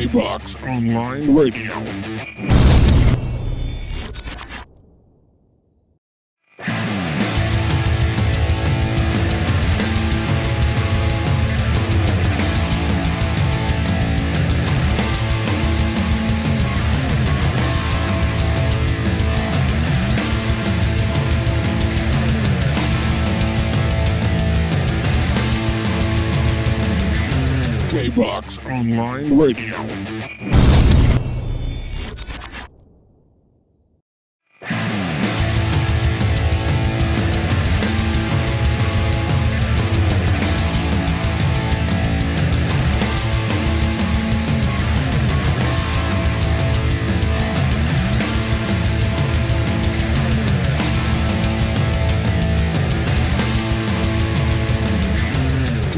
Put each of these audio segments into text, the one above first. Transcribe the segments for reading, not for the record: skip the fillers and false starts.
KBOX Online Radio. KBOX Online Radio.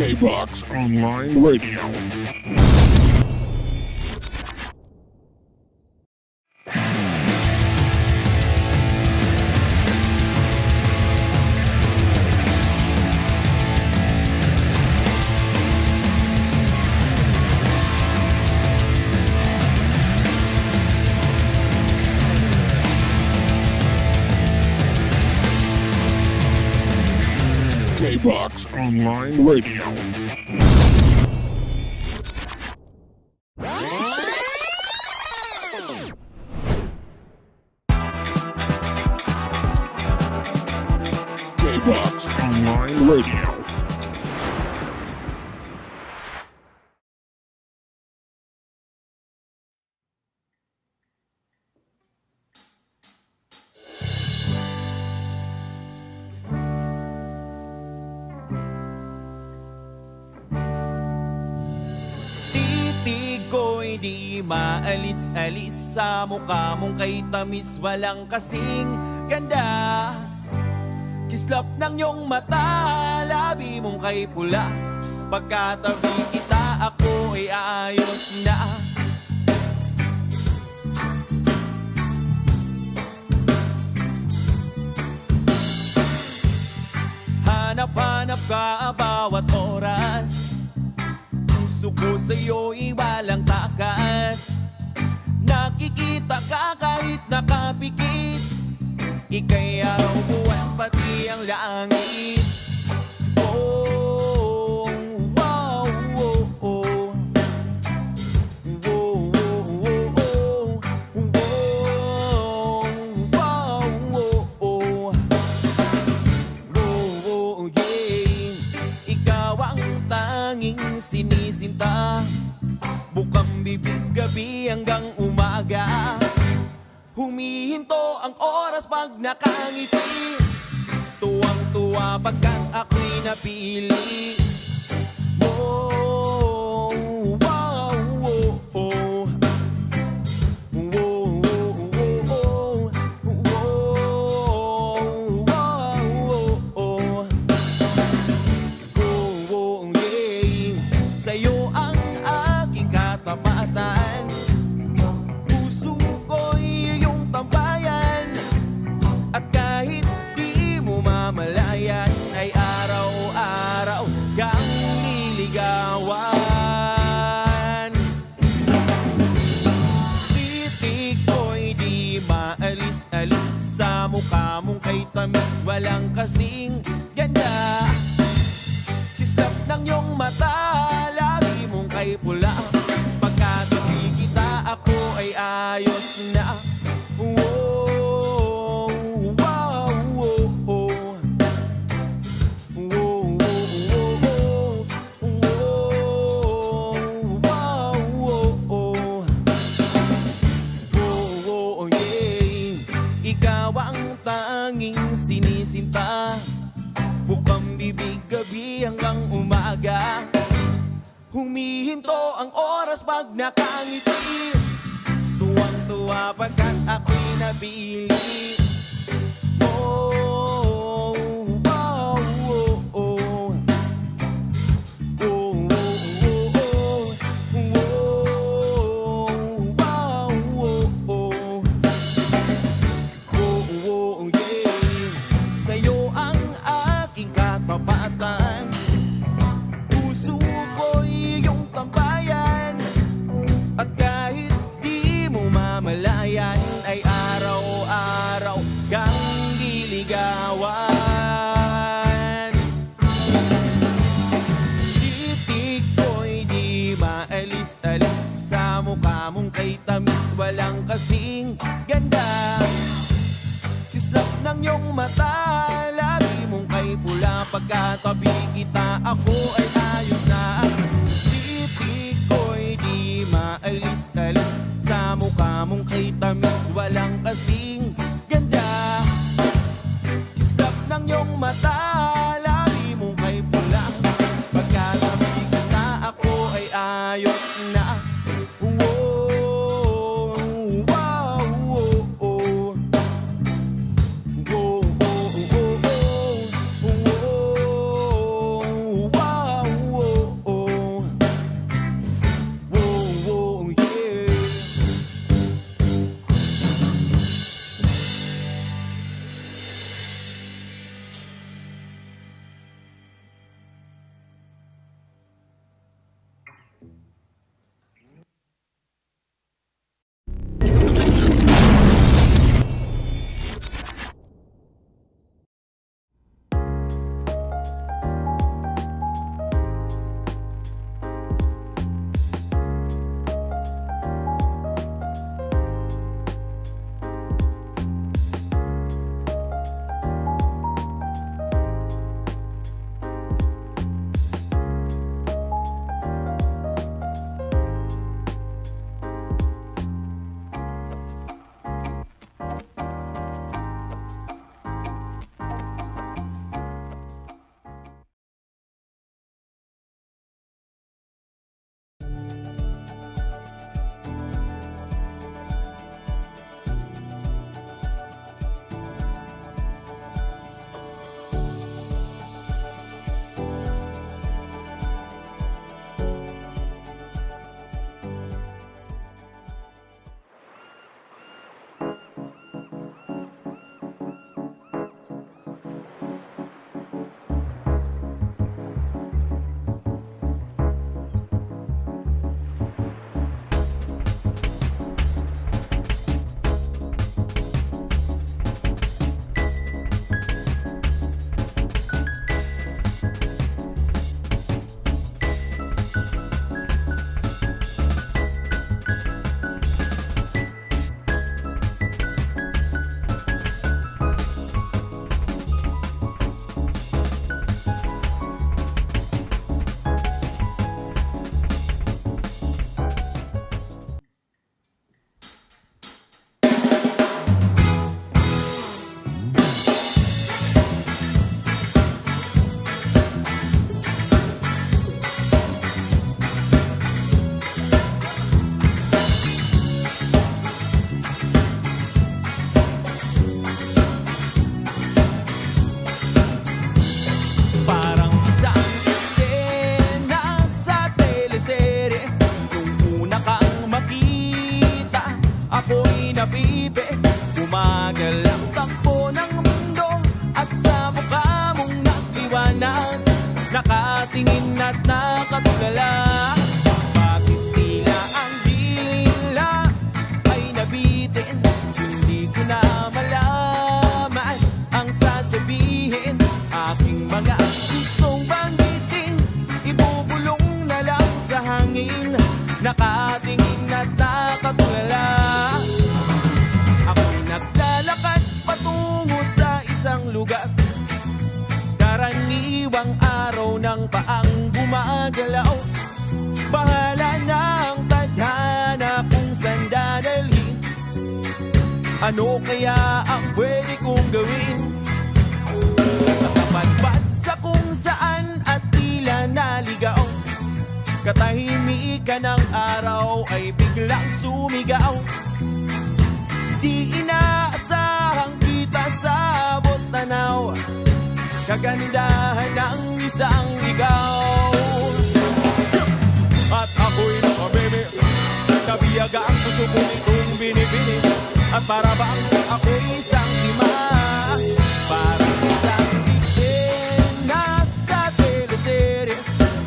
KBOX Online Radio. KBOX Online Radio. KBOX Online Radio. Titig ko'y di maalis-alis sa mukha mong kay tamis, walang kasing ganda. Kislap ng iyong mata, labi mong kay pula. Pagkatabi kita, ako ay ayos na. Hanap-hanap ka bawat oras. Puso ko sa'yo'y walang takas. Nakikita ka kahit nakapikit. Ika'y araw, buwan, pati ang langit. Oh, wow, oh, oh. Oh, oh, oh, oh. Oh, wow, oh, oh. Oh, oh, yeah. Ikaw ang tanging sinisinta. Bukang bibig gabi hanggang umaga. Humihinto ang oras pag nakangiti. Tuwang-tuwa pagkat ako'y napili. Oh, wow, oh, oh. Oh, oh, oh, oh. Oh, wow, oh, oh. Oh, oh, yeah. Sa'yo ang aking katapatan. Puso ko'y iyong tambayan. At kahit di mo mamalayan, ay araw-araw kang niligawan. Titig ko'y di maalis-alis sa mukha mong kay tamis, walang kasing ganda. Kislap ng iyong mata, labi mong kay pula. Pagkatabi kita, ako ay ayos na. Oh, wow, oh, oh. Oh, oh, oh, oh. Wow, oh, oh. Oh, oh, yeah. Ikaw ang tanging sinisinta. Bukang bibig gabi hanggang umaga. Humihinto ang oras pag nakangiti. Tuwang-tuwa pagkat ako'y nabili. Oh, wow, oh, oh. Oh, oh, oh, oh. Oh, wow, oh, oh. Oh, oh, yeah. Sa'yo ang aking katapatan. Puso ko'y iyong tambayan. At mukha mong kay tamis, walang kasing ganda. Kislap ng iyong mata, labi mong kay pula. Pagkatabi kita, ako ay ayos na. Titig ko'y di maalis-alis, sa mukha mong kay tamis, walang kasing ganda. Kislap ng iyong mata, labi mong kay pula. Pagkatabi kita, ako ay ayos na. Nakatingin at nakatulala. Bakit tila ang dila ay nabitin? Hindi ko na malaman ang sasabihin. Aking mga gustong banggitin, ibubulong na lang sa hangin. Nakatingin at nakatulala. Ako'y naglalakad patungo sa isang lugar. Karaniwang araw ng paang gumagalaw. Bahala na ang tadhana kung saan dadalhin. Ano kaya ang pwede kong gawin? Nakapadpad sa kung saan at tila naligaw. Katahimikan ng araw ay biglang sumigaw. Di inaasahang kita sa abot tanaw. Kagandahan ng isang ligaw. At ako'y nakabebe, nabiyaga ang puso ko nitong binibini. At para bang ako'y isang lima, parang isang eksena sa teleserye.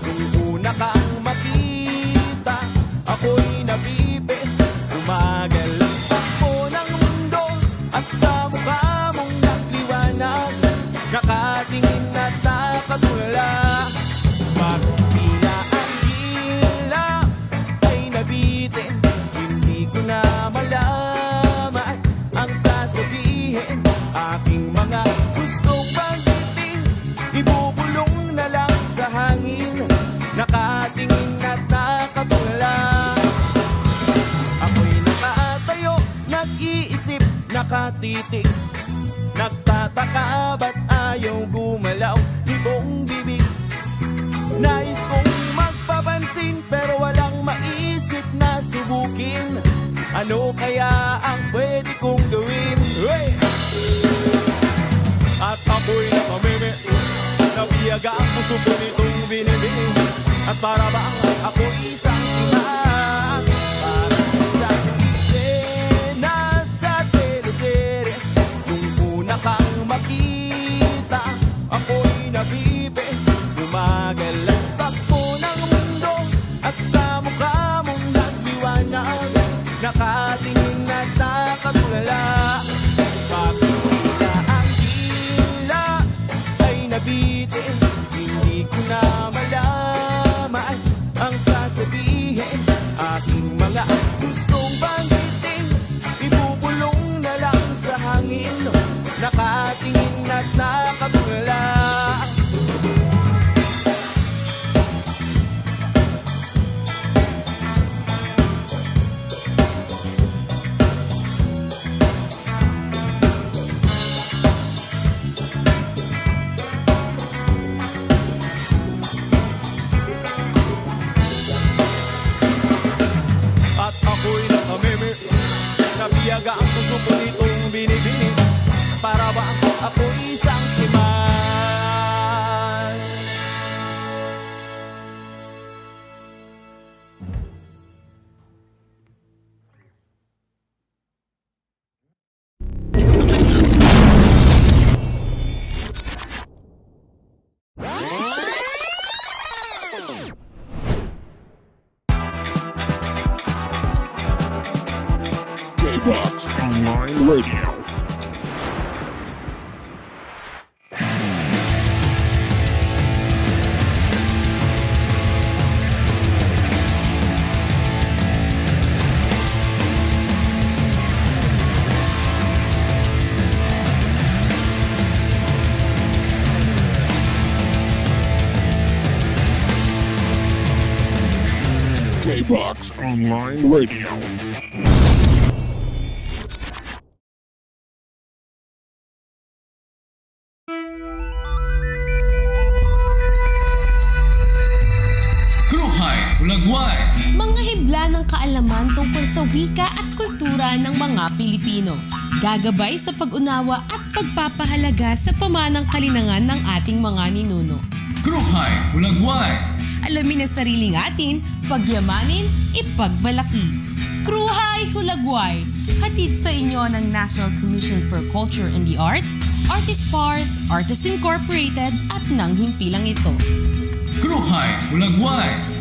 Kung una kang makita, ako'y nabibe. Umagal ang takbo ng mundo at sa mukha mong nagliwanag. Nakatingin at nakatulala. Bakit tila ang dila ay nabitin? nakatitig. Nagtataka ba't ayaw gumalaw nitong bibig. Nais kong magpapansin pero walang maisip na subukin. Ano kaya ang pwede kong gawin? Hey! At ako'y nakameme, nabiyaga ang puso ko nitong binibini. At para bang ako'y isang ina, parang sa eksena sa teleserye. Nung una kang makita, ako'y nabibe. Bumagal ang takbo ng mundo at sa mukha mong nagdiwanag. Nakatingin at nakatulala. Kapila ang dila ay nabitin. Hindi ko na malaman ang sasabihin. Aking mga gustong banggitin, ibubulong na lang sa hangin. Nakatingin at nakatulala. Nabiyaga ang puso ko nitong binibini. Para ba ako isang timan? KBOX Online Radio. KBOX Online Radio. KRUHAY HULAGWAY. Mga hibla ng kaalaman tungkol sa wika at kultura ng mga Pilipino. Gagabay sa pag-unawa at pagpapahalaga sa pamanang kalinangan ng ating mga ninuno. KRUHAY HULAGWAY. Alamin ang sariling atin, pagyamanin, ipagmalaki. KRUHAY HULAGWAY. Hatid sa inyo ng National Commission for Culture and the Arts, Artist Pars, Artists Incorporated at ng himpilang ito. KRUHAY HULAGWAY.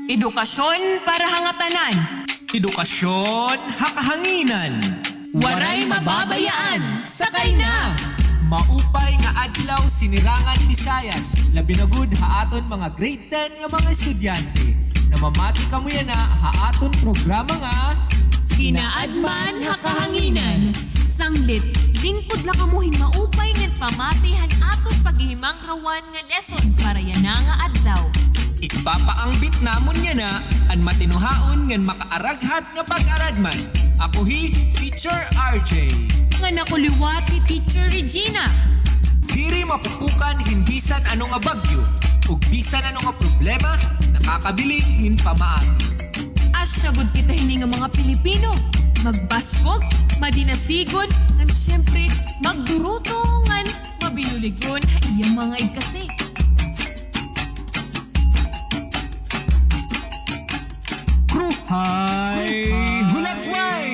Edukasyon para hangatanan. Edukasyon hakahanginan. Waray mababayaan. Sakay na! Maupay nga adlaw sinirangan Visayas. Labi na gud haaton mga grade 10 nga mga estudyante. Namamati kamo yan na haaton programa nga Ginaadman hakahanginan. Sanglit, lingkod la kamuhin maupay ngan pamatihan aton paghihimang rawan nga lesson para yan nga adlaw. ipapaangbit namon niya na an matinuhaon ngan makaaraghat nga pag-aradman. Ako Teacher RJ. Nga nakuliwat ni Teacher Regina. Diri mapupukan hinbisan ano nga bagyo ug bisan ano nga problema nakakabiling hinpamaagi. Asyagod kita hini nga mga Pilipino. Magbaskog, madinasigon, ngan siyempre magdurutungan, mabinuligon ha iyang mga igkasi. KRUHAY HULAGWAY!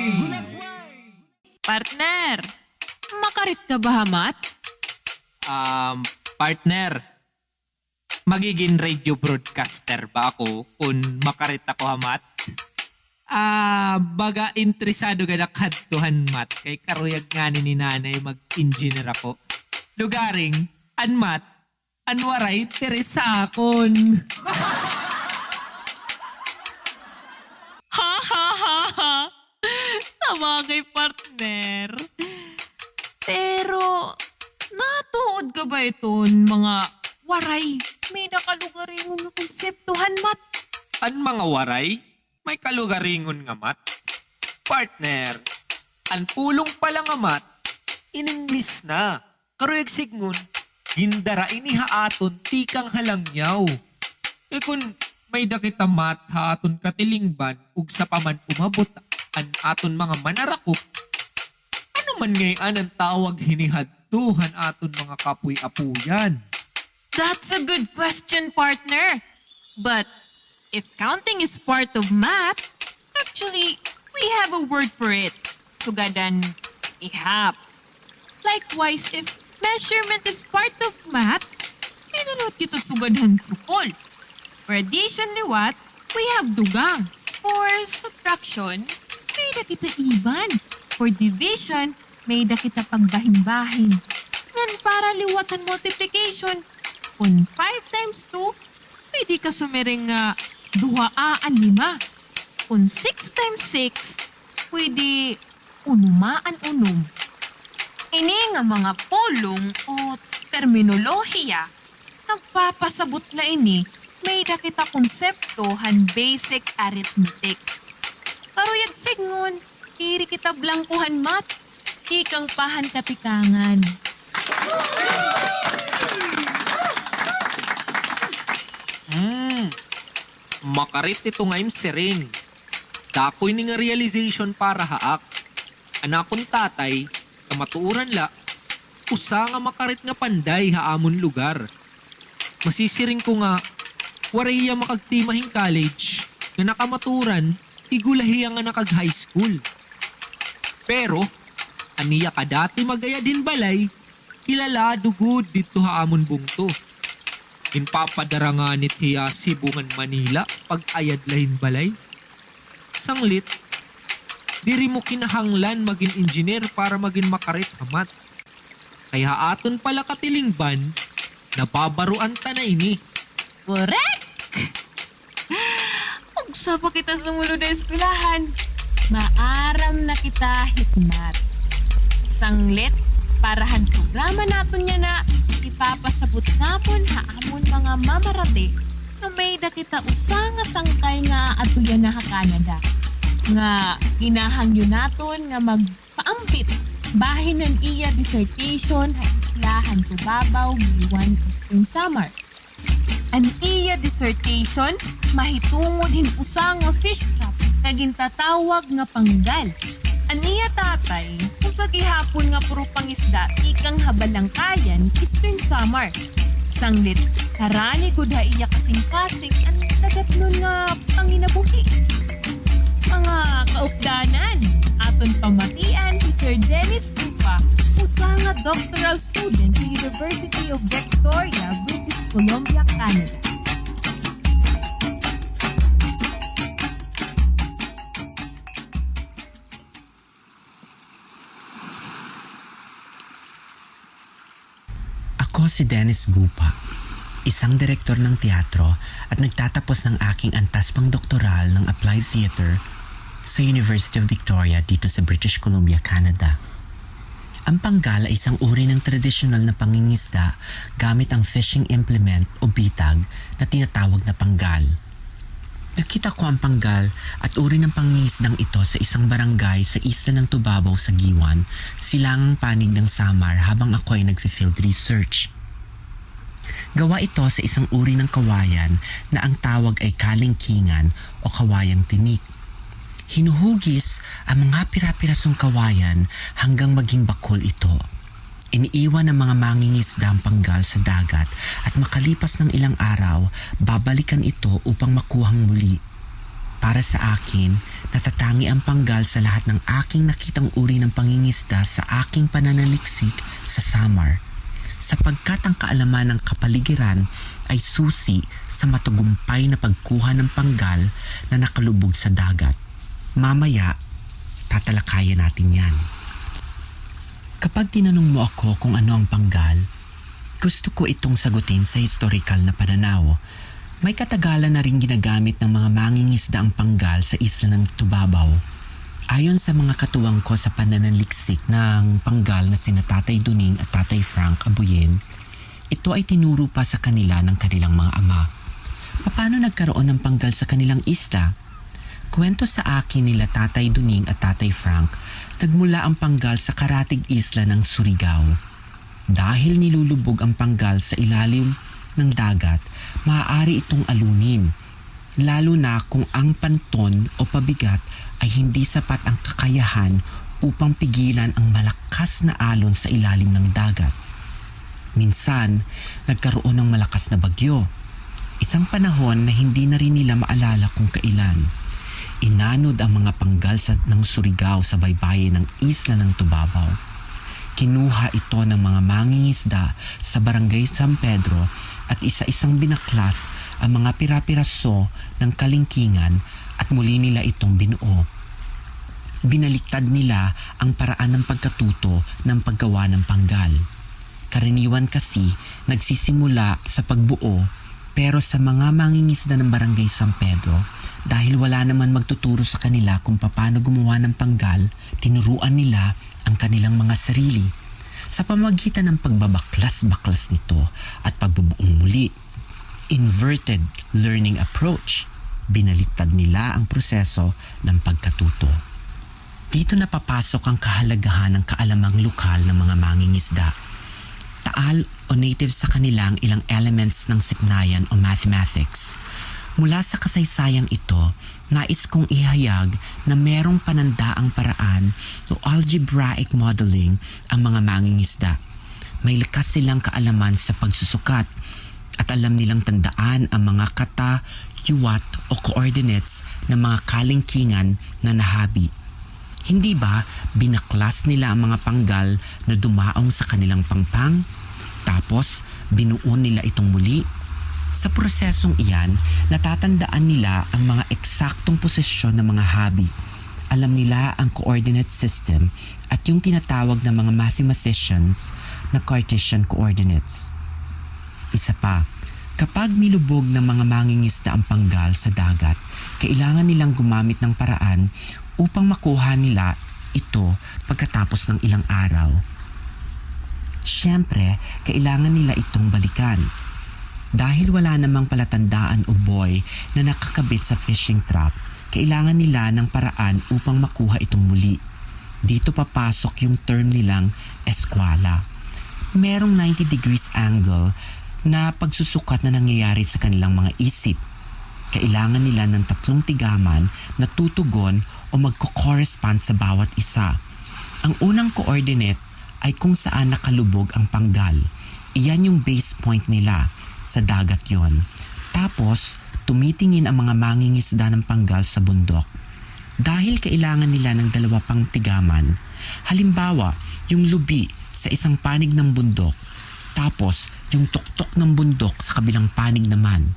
Partner, makarit ka ba hamat? Partner, magiging radio broadcaster ba ako kung makarit ako hamat? Baga interesado ka nakadtuhan mat kay karuyag nga ni nanay mag-engineer ako. Lugaring, anmat, anwaray teresakon. Ha ha ha ha! Tawagay partner. Pero, natuod ka ba iton mga waray? May nakalugaringon nga konseptuhan, Mat. An mga waray, may kalugaringon nga mat. Partner, an pulong pala nga mat, in-English na. Karuyag sigmun, gindara inihaaton tikang halangyaw. E kun may dakita mat haaton katilingban ug sa paman umabot an aton mga manarakop, ano man ngayon ang tawag hinihadtuhan aton mga kapuy-apuyan? That's a good question, partner. But if counting is part of math, actually, we have a word for it. Sugadan, ihap. Likewise, if measurement is part of math, pinunod kito sugadan sukol. For addition liwat, we have dugang. For subtraction, may da kita iban. For division, may da kita pagbahin-bahin. Ngan para liwatan multiplication, kung 5 times 2, pwede ka sumiring nga 2 5. Kung 6 times 6, pwede unumaan unom. Ini nga mga pulong o terminolohiya, nagpapasabot na ini, may dakita konsepto han basic arithmetic. Karuyag signon, iri kita blangkuhan mat, ikang pahan kapikangan. Makarit ito ngayon siring. Dakoy ni nga realization para haak. Anakon tatay, kamatuuran la, usa nga makarit nga panday haamon lugar. Masisiring ko nga, waraya makagtimahing college, nga nakamaturan, igulahiya nga nakag high school. Pero, aniya ka dati magaya din balay, kilala dugod dito haamon bungto. Inpapadara nga ni Tia Sibungan Manila pag ayad lahin balay. Sanglit, diri mo kinahanglan maging engineer para maging makarit hamat. Kaya aton pala katilingban, nababaruan ta na ini. Correct! Ugsa pa kita sumulod na eskulahan. Maaram na kita hitmat. Sanglit, parahan programa naton niya na ipapasabot napon haamon mga mamarate na may dakita usa nga sangkay nga atuyan na ha Canada. Nga ginahangyo naton nga magpaambit bahin ng iya dissertation ha islahan tubabaw giwan Eastern Samar. An iya dissertation mahitungod hin usa nga fish trap na gintatawag nga panggal. An iya tatay, usa gihapon nga puro pangisda ikang habalangkayan Eastern Samar. Sanglit, karani gud ha iya kasing-kasing ang dagat nun nga panginabuhi. Mga kaupdanan, aton pamatian ni Sir Dennis Tupa, usa nga doctoral student sa University of Victoria, British Columbia, Canada. Ako si Dennis Gupa, isang direktor ng teatro at nagtatapos ng aking antas pang doktoral ng Applied Theater sa University of Victoria dito sa British Columbia, Canada. Ang panggal ay isang uri ng tradisyonal na pangingisda gamit ang fishing implement o bitag na tinatawag na panggal. Nakita ko ang panggal at uri ng pangingisdang ito sa isang barangay sa isla ng Tubabaw sa Giwan, silangang panig ng Samar habang ako ay nag-field research. Gawa ito sa isang uri ng kawayan na ang tawag ay kalingkingan o kawayang tinik. Hinuhugis ang mga pira-pirasong kawayan hanggang maging bakol ito. Iniiwan ng mga mangingisda ang panggal sa dagat at makalipas ng ilang araw, babalikan ito upang makuhang muli. Para sa akin, natatangi ang panggal sa lahat ng aking nakitang uri ng pangingisda sa aking pananaliksik sa Samar, sapagkat ang kaalaman ng kapaligiran ay susi sa matagumpay na pagkuha ng panggal na nakalubog sa dagat. Mamaya, tatalakayan natin yan. Kapag tinanong mo ako kung ano ang panggal, gusto ko itong sagutin sa historical na pananaw. May katagalan na rin ginagamit ng mga mangingisda ang panggal sa isla ng Tubabaw. Ayon sa mga katuwang ko sa pananaliksik ng panggal na sina Tatay Duning at Tatay Frank Abuyen, ito ay tinuro pa sa kanila ng kanilang mga ama. Paano nagkaroon ng panggal sa kanilang isla? Kwento sa akin nila Tatay Duning at Tatay Frank, nagmula ang panggal sa karatig isla ng Surigao. Dahil nilulubog ang panggal sa ilalim ng dagat, maaari itong alunin. Lalo na kung ang panton o pabigat ay hindi sapat ang kakayahan upang pigilan ang malakas na alon sa ilalim ng dagat. Minsan, nagkaroon ng malakas na bagyo. Isang panahon na hindi na rin nila maalala kung kailan. Inanod ang mga panggal ng Surigao sa baybayin ng isla ng Tubabaw. Kinuha ito ng mga mangingisda sa barangay San Pedro at isa-isang binaklas ang mga pira-piraso ng kalingkingan at muli nila itong binuo. Binaliktad nila ang paraan ng pagkatuto ng paggawa ng panggal. Karaniwan kasi nagsisimula sa pagbuo, pero sa mga mangingisda ng barangay San Pedro, dahil wala naman magtuturo sa kanila kung paano gumawa ng panggal, tinuruan nila ang kanilang mga sarili sa pamamagitan ng pagbabaklas-baklas nito at pagbubuong muli. Inverted learning approach. Binaliktad nila ang proseso ng pagkatuto. Dito na papasok ang kahalagahan ng kaalamang lokal ng mga mangingisda. Taal o native sa kanilang ilang elements ng siknayan o mathematics. Mula sa kasaysayang ito, nais kong ihayag na merong panandaang paraan o algebraic modeling ang mga mangingisda. May likas silang kaalaman sa pagsusukat at alam nilang tandaan ang mga kata, yuwat o coordinates ng mga kalingkingan na nahabi. Hindi ba binaklas nila ang mga panggal na dumaong sa kanilang pangpang? Tapos binuo nila itong muli? Sa prosesong iyan, natatandaan nila ang mga eksaktong posisyon ng mga habi. Alam nila ang coordinate system at yung tinatawag ng mga mathematicians na Cartesian coordinates. Isa pa, kapag nilubog ng mga mangingisda ang panggal sa dagat, kailangan nilang gumamit ng paraan upang makuha nila ito pagkatapos ng ilang araw. Siyempre, kailangan nila itong balikan. Dahil wala namang palatandaan o buoy na nakakabit sa fishing trap, kailangan nila ng paraan upang makuha itong muli. Dito papasok yung term nilang eskwala. Merong 90 degrees angle na pagsusukat na nangyayari sa kanilang mga isip. Kailangan nila ng 3 tigaman na tutugon o magko-correspond sa bawat isa. Ang unang coordinate ay kung saan nakalubog ang panggal. Iyan yung base point nila. Sa dagat yon. Tapos, tumitingin ang mga mangingisda ng panggal sa bundok. Dahil kailangan nila ng 2 pang tigaman, halimbawa, yung lubi sa isang panig ng bundok, tapos yung tuktok ng bundok sa kabilang panig naman.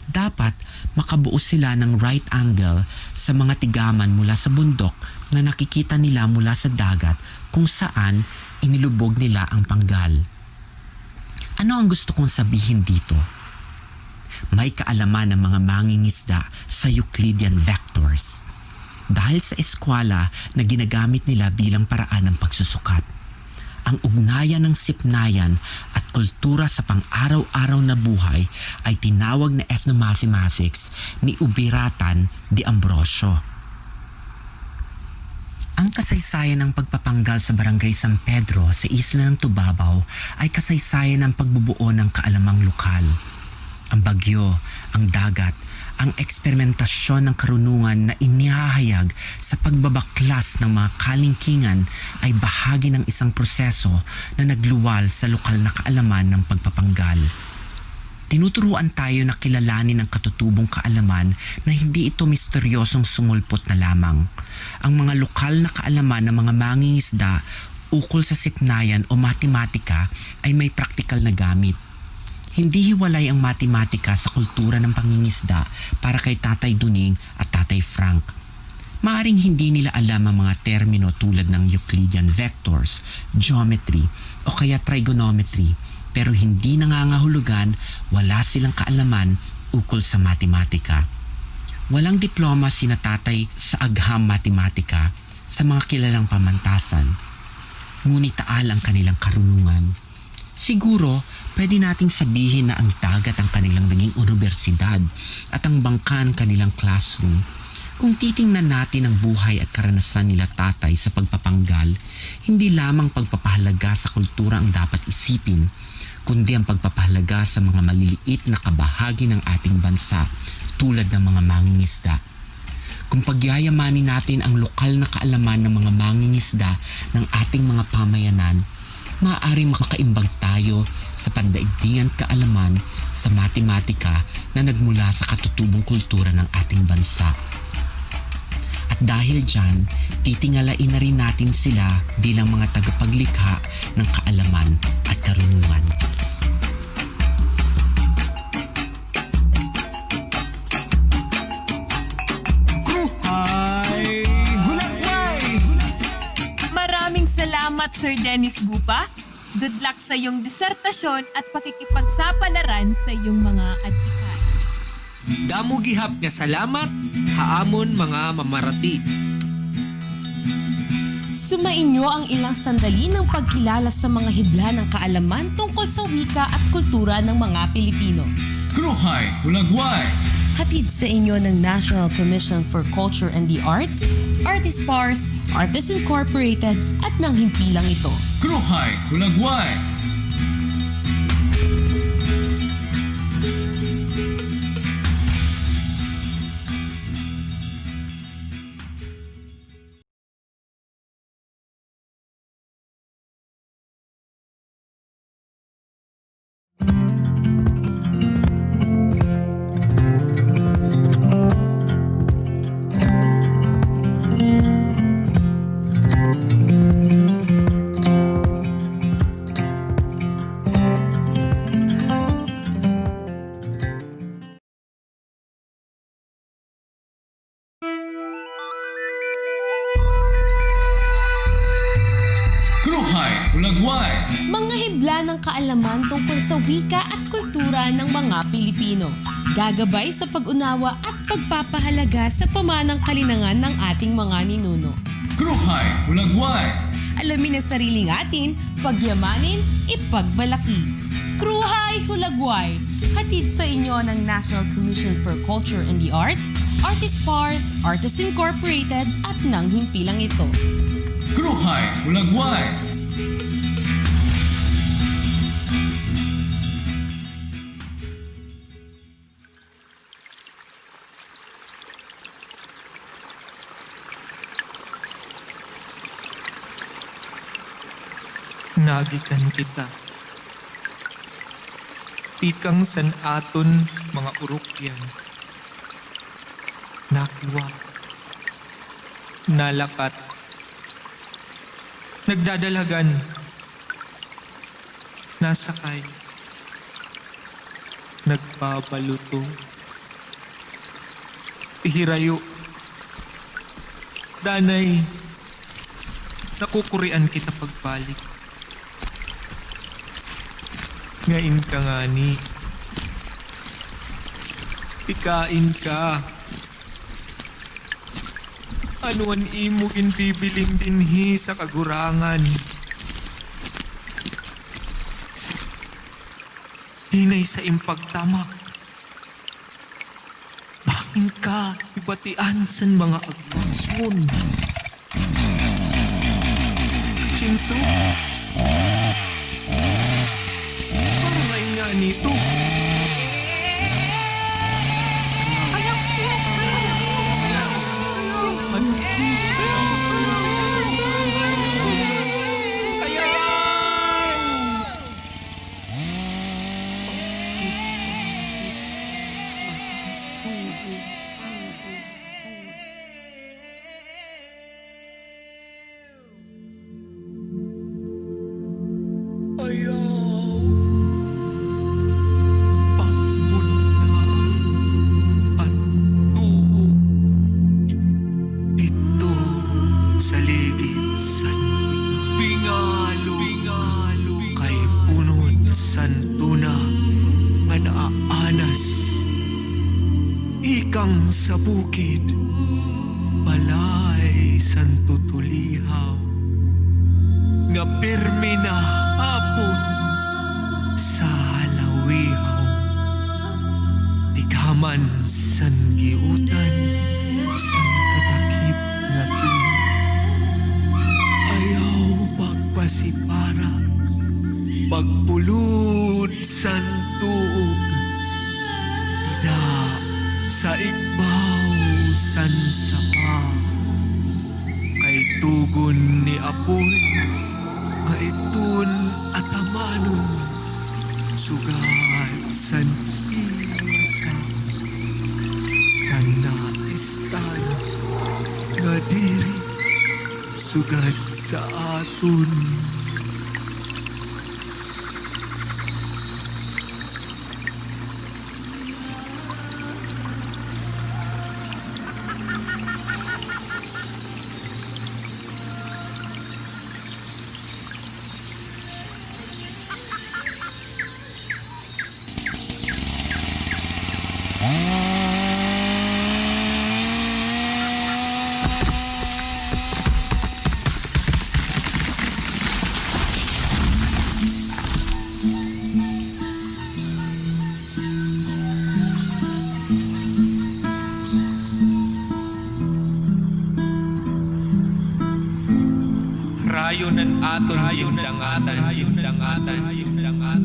Dapat makabuo sila ng right angle sa mga tigaman mula sa bundok na nakikita nila mula sa dagat kung saan inilubog nila ang panggal. Ano ang gusto kong sabihin dito? May kaalaman ng mga mangingisda sa Euclidean vectors dahil sa eskwala na ginagamit nila bilang paraan ng pagsusukat. Ang ugnayan ng sipnayan at kultura sa pang-araw-araw na buhay ay tinawag na ethnomathematics ni Ubiratan de Ambrosio. Ang kasaysayan ng pagpapanggal sa barangay San Pedro sa isla ng Tubabaw ay kasaysayan ng pagbubuo ng kaalamang lokal. Ang bagyo, ang dagat, ang eksperimentasyon ng karunungan na inihahayag sa pagbabaklas ng mga kalingkingan ay bahagi ng isang proseso na nagluwal sa lokal na kaalaman ng pagpapanggal. Tinuturuan tayo na kilalanin ang katutubong kaalaman na hindi ito misteryosong sumulpot na lamang. Ang mga lokal na kaalaman ng mga mangingisda ukol sa sipnayan o matematika ay may praktikal na gamit. Hindi hiwalay ang matematika sa kultura ng pangingisda para kay Tatay Duning at Tatay Frank. Maaring hindi nila alam ang mga termino tulad ng Euclidean vectors, geometry o kaya trigonometry, pero hindi nangangahulugan wala silang kaalaman ukol sa matematika. Walang diploma sina Tatay sa agham matematika, sa mga kilalang pamantasan, ngunit taal ang kanilang karunungan. Siguro, pwede nating sabihin na ang dagat ang kanilang naging universidad at ang bangka ang kanilang classroom. Kung titingnan natin ang buhay at karanasan nila tatay sa pagpapanggal, hindi lamang pagpapahalaga sa kultura ang dapat isipin, kundi ang pagpapahalaga sa mga maliliit na kabahagi ng ating bansa tulad ng mga mangingisda. Kung pagyayamanin natin ang lokal na kaalaman ng mga mangingisda ng ating mga pamayanan, maaaring makaimbag tayo sa pandaigdigan kaalaman sa matematika na nagmula sa katutubong kultura ng ating bansa. At dahil dyan, titingalain na rin natin sila bilang mga tagapaglikha ng kaalaman at karunungan. KRUHAY HULAGWAY! Maraming salamat, Sir Dennis Gupa. Good luck sa iyong disertasyon at pakikipagsapalaran sa iyong mga adhikay. Damo gihap nga salamat, haamon mga mamarati. Sumainyo ang ilang sandali ng pagkilala sa mga hibla ng kaalaman tungkol sa wika at kultura ng mga Pilipino. KRUHAY HULAGWAY! Hatid sa inyo ng National Commission for Culture and the Arts, Artist Pars, Artists Incorporated at ng himpilang ito. KRUHAY HULAGWAY! KRUHAY HULAGWAY! Mga hibla ng kaalaman tungkol sa wika at kultura ng mga Pilipino. Gagabay sa pag-unawa at pagpapahalaga sa pamanang kalinangan ng ating mga ninuno. KRUHAY HULAGWAY! Alamin ang sariling atin, pagyamanin, ipagbalaki. KRUHAY HULAGWAY! Hatid sa inyo ng National Commission for Culture and the Arts, Artist Pars, Artists Incorporated at ng himpilang ito. KRUHAY HULAGWAY! Nagikan kita. Tikang san aton mga urukyan. Nakiwa. Nalakat. Nagdadalagan. Nasakay. Nagbabaluto. Ihirayo. Danay. Nakukurian kita pagbalik. Ngain ka nga ni. Ikain ka. Anuan imo bibiling dinhi sa kagurangan. Hinay sa impagtamak. Bangin ka, ibatian san mga agwason. Chinsu? Parang ngayon nga nito. Ikang sa bukid, balay bisan tutulihaw nga pirmi na hapon sa lawihaw. Tigaman san giutan san katakip nga tunog. Ayaw pagpasipara pagpulod san tuog. Ida sa igbaw san sapa kay tugon ni apoy maitun at amanon sugat san iwasa san naistan nga diri sugat sa aton. Rayonan aton yung dangatan.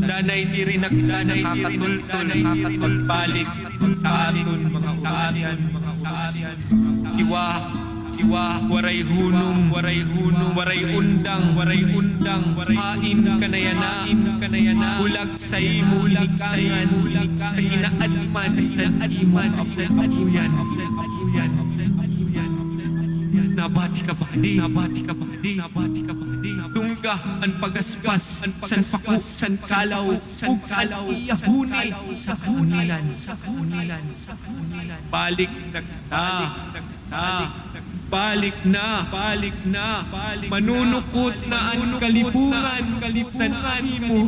Danay diri na kita nakakatultol balik sa aton mga saalian. Iwa, waray hunong, waray undang, hain kanayana, ulag sa imo, sa inaadman, sa apuyan. Nabati ka ba di? Tungga ang pagaspas, san paku, san salaw, ug iyahuni sa hunilan. Balik na, manunukot na ang kalibungan, san animo,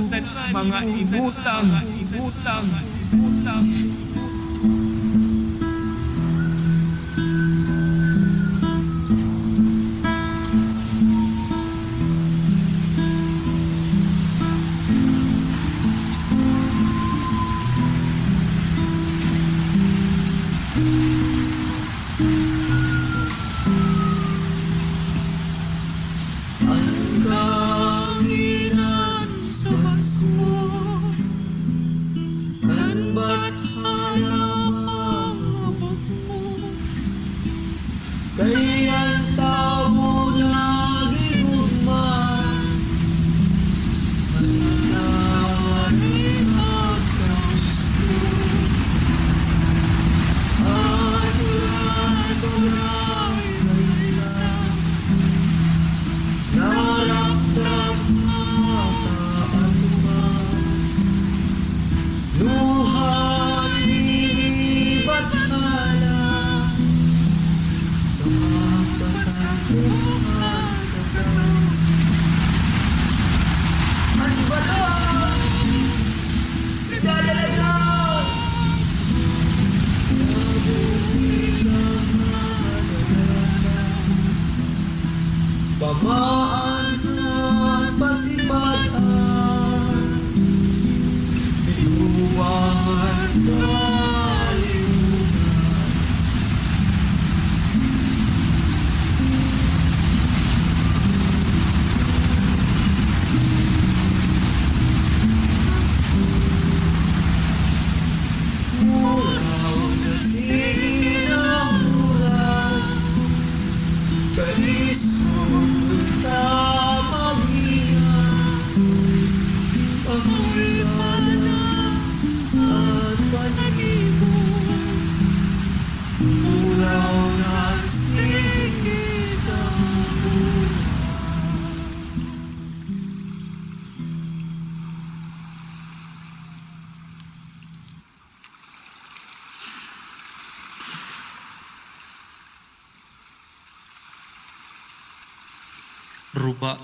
mga inutang.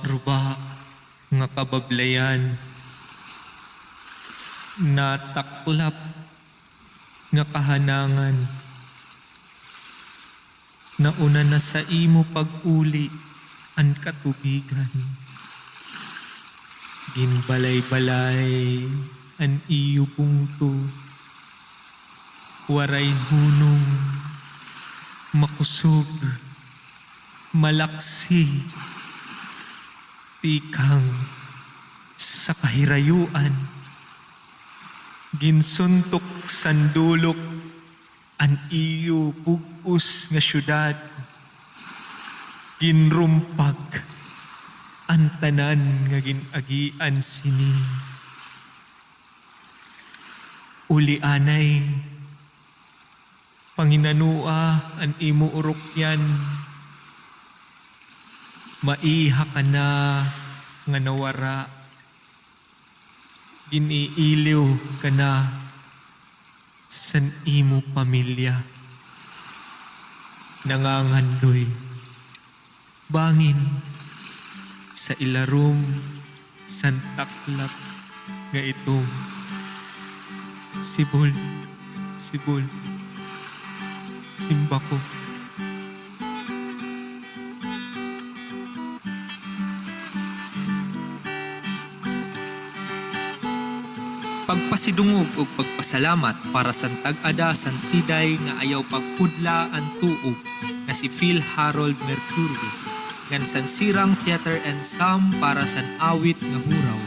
Ruba nga kabablayan, nataklap nga kahanangan, Nauna na sa imo pag-uli ang katubigan. Ginbalay-balay ang iyo pungto. Waray hunong, makusog, malaksi, tikang sa kahirayuan. Ginsuntok sandulok ang iyo bugos nga syudad. Ginrumpag ang tanan nga ginagian sini. Uli anay, panginanua ang imo urokyan. Maiha ka na nga nawara. Giniiliw ka na san imo pamilya. Nangangandoy, bangin sa ilarom santaklap nga itong sibol, simba ko. Pagpasidungog o pagpasalamat para sa tag-ada san siday nga ayaw pagpudla ang tuog na si Phil Harold Mercurio ngan san sirang theater and psalm para san awit nga huraw.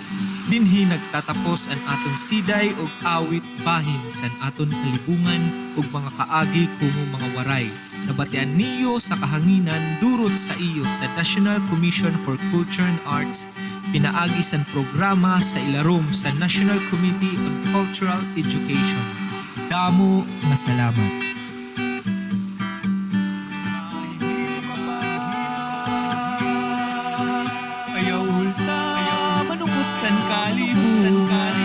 Dinhi nagtatapos ang aton siday og awit bahin san aton kalibungan ug mga kaagi kumo mga waray. Nabatian niyo sa kahanginan durot sa iyo sa National Commission for Culture and Arts pinaagi san programa sa ilarom sa National Committee on Cultural Education. Damo nga salamat. Ayaw hulta, manukutan kalibutan.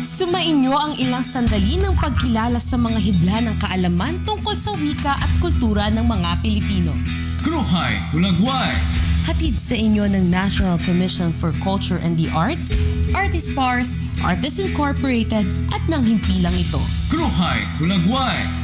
Sumainyo ang ilang sandali ng pagkilala sa mga hibla ng kaalaman tungkol sa wika at kultura ng mga Pilipino. KRUHAY HULAGWAY. Hatid sa inyo ng National Commission for Culture and the Arts, Artist Pars, Artists Incorporated at ng himpilang ito. KRUHAY HULAGWAY.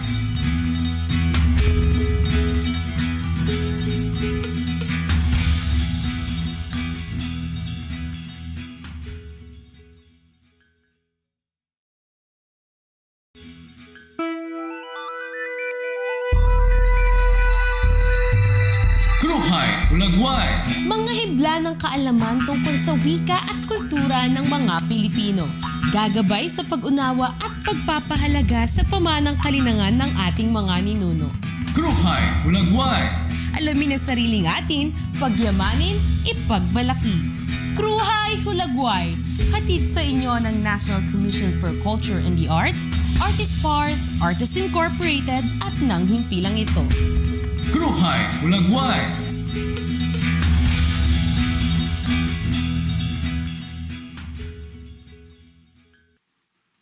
KRUHAY HULAGWAY. Mga hibla ng kaalaman tungkol sa wika at kultura ng mga Pilipino. Gagabay sa pag-unawa at pagpapahalaga sa pamanang kalinangan ng ating mga ninuno. KRUHAY HULAGWAY. Alamin ang sariling atin, pagyamanin, ipagmalaki. KRUHAY HULAGWAY. Hatid sa inyo ng National Commission for Culture and the Arts, Artist Pars, Artists Incorporated at ng himpilang ito. KRUHAY HULAGWAY.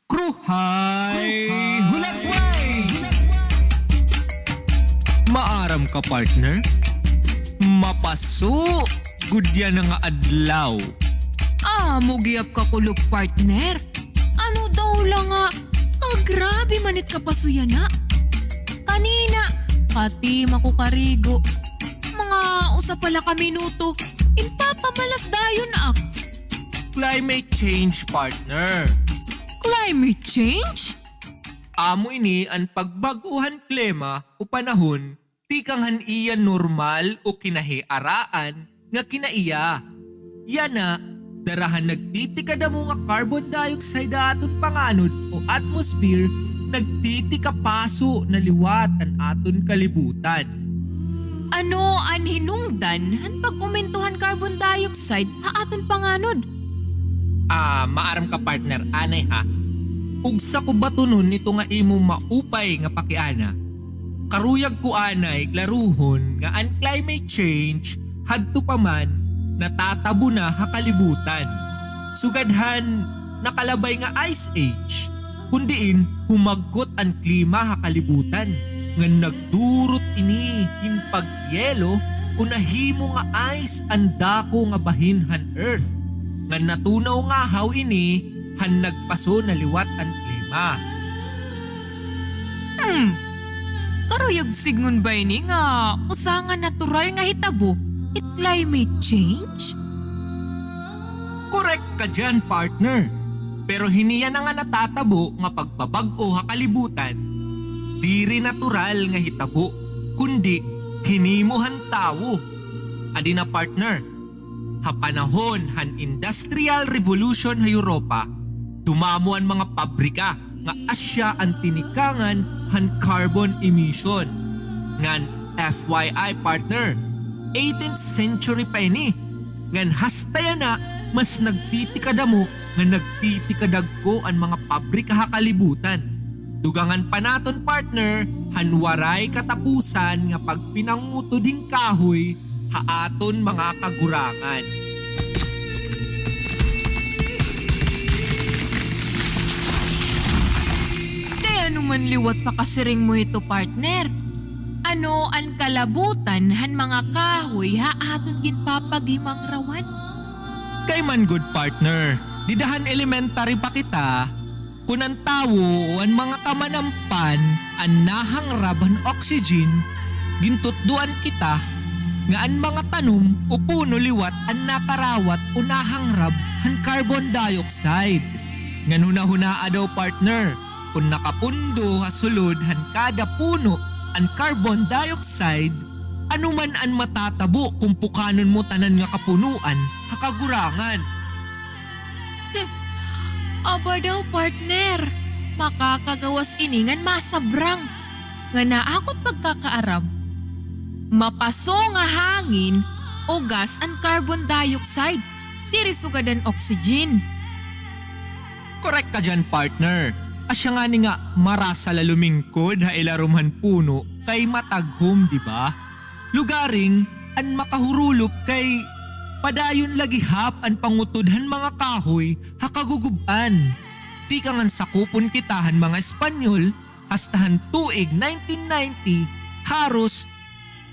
KRUHAY HULAGWAY! Maaram ka, partner? Mapaso! Gudya na nga adlaw. Mugiap ka kulog partner. Ano daw lang nga, grabe manit ka pasuya na. Kanina, pati makukarigo. Mga usa pala ka minuto, impapamalas dayon ak. Climate change, partner. Climate change? Amo ini ang pagbaguhan klima o panahon, Di kang han iya normal o kinahiaraan nga kinaiya. Yana, darahan nagtitika mo nga carbon dioxide aton panganod o atmosphere, nagtitika paso na liwat an aton kalibutan. Ano an hinungdan han pag umentuhan carbon dioxide ha aton panganod? Maaram ka partner, anay ha. Ugsa ko ba tunon ito nga imo maupay nga pakiana? Karuyag ko anay klaruhon nga an climate change hadto pa man natatabo na hakalibutan. Sugadhan nakalabay nga ice age. Kundiin humagkot ang klima hakalibutan. Nga nagdurot ini himpagyelo unahimo nga ice ang dako nga bahin han earth. Nga natunaw nga haw ini han nagpaso na liwat ang klima. Karuyag signgon ba ini nga usa nga natural nga hitabo it climate change? Correct ka dyan, partner. Pero hiniya na nga natatabo nga pagbabag-o hakalibutan. Di rin natural nga hitabo, kundi hinimuhan tawo. Adi na partner, hapanahon han industrial revolution ha Europa, dumamo ang mga pabrika nga asya ang tinikangan han carbon emission. Ngan FYI partner, 18th century pa ini. Ngan hastaya na mas nagtitikada mo nga nagtitikadag ko ang mga pabrika hakalibutan. Dugangan pa naton partner, hanwaray katapusan nga pagpinanguto ding kahoy haaton mga kagurangan. Kaya naman liwat pa kasiring mo ito partner. Ano ang kalabutan han mga kahoy ha aton ginpapaghimang rawan? Kay man good partner, didahan elementary pa kita, kung ang tawo o ang mga kamanampan ang nahangrab ang oxygen, gintutduan kita nga ang mga tanom o puno liwat ang nakarawat o nahangrab ang carbon dioxide. Nga hunahuna daw partner, kung nakapundo hasulod han kada puno ang carbon dioxide, anuman ang matatabo kung pukanon mo tanan nga kapunuan, hakagurangan. Aba daw partner, makakagawas iningan masabrang. Nga naakot pagkakaaram, mapaso nga hangin o gas ang carbon dioxide, diri sugadan oxygen. Correct ka dyan partner. Asya nga ni nga marasa lalumingkod ha ilarumhan puno kay mataghom, di ba? Lugaring an makahurulop kay padayon lagi hap an pangutudhan mga kahoy hakaguguban. Di ka ngan sakupon kitahan mga Espanyol hastahan tuig 1990 haros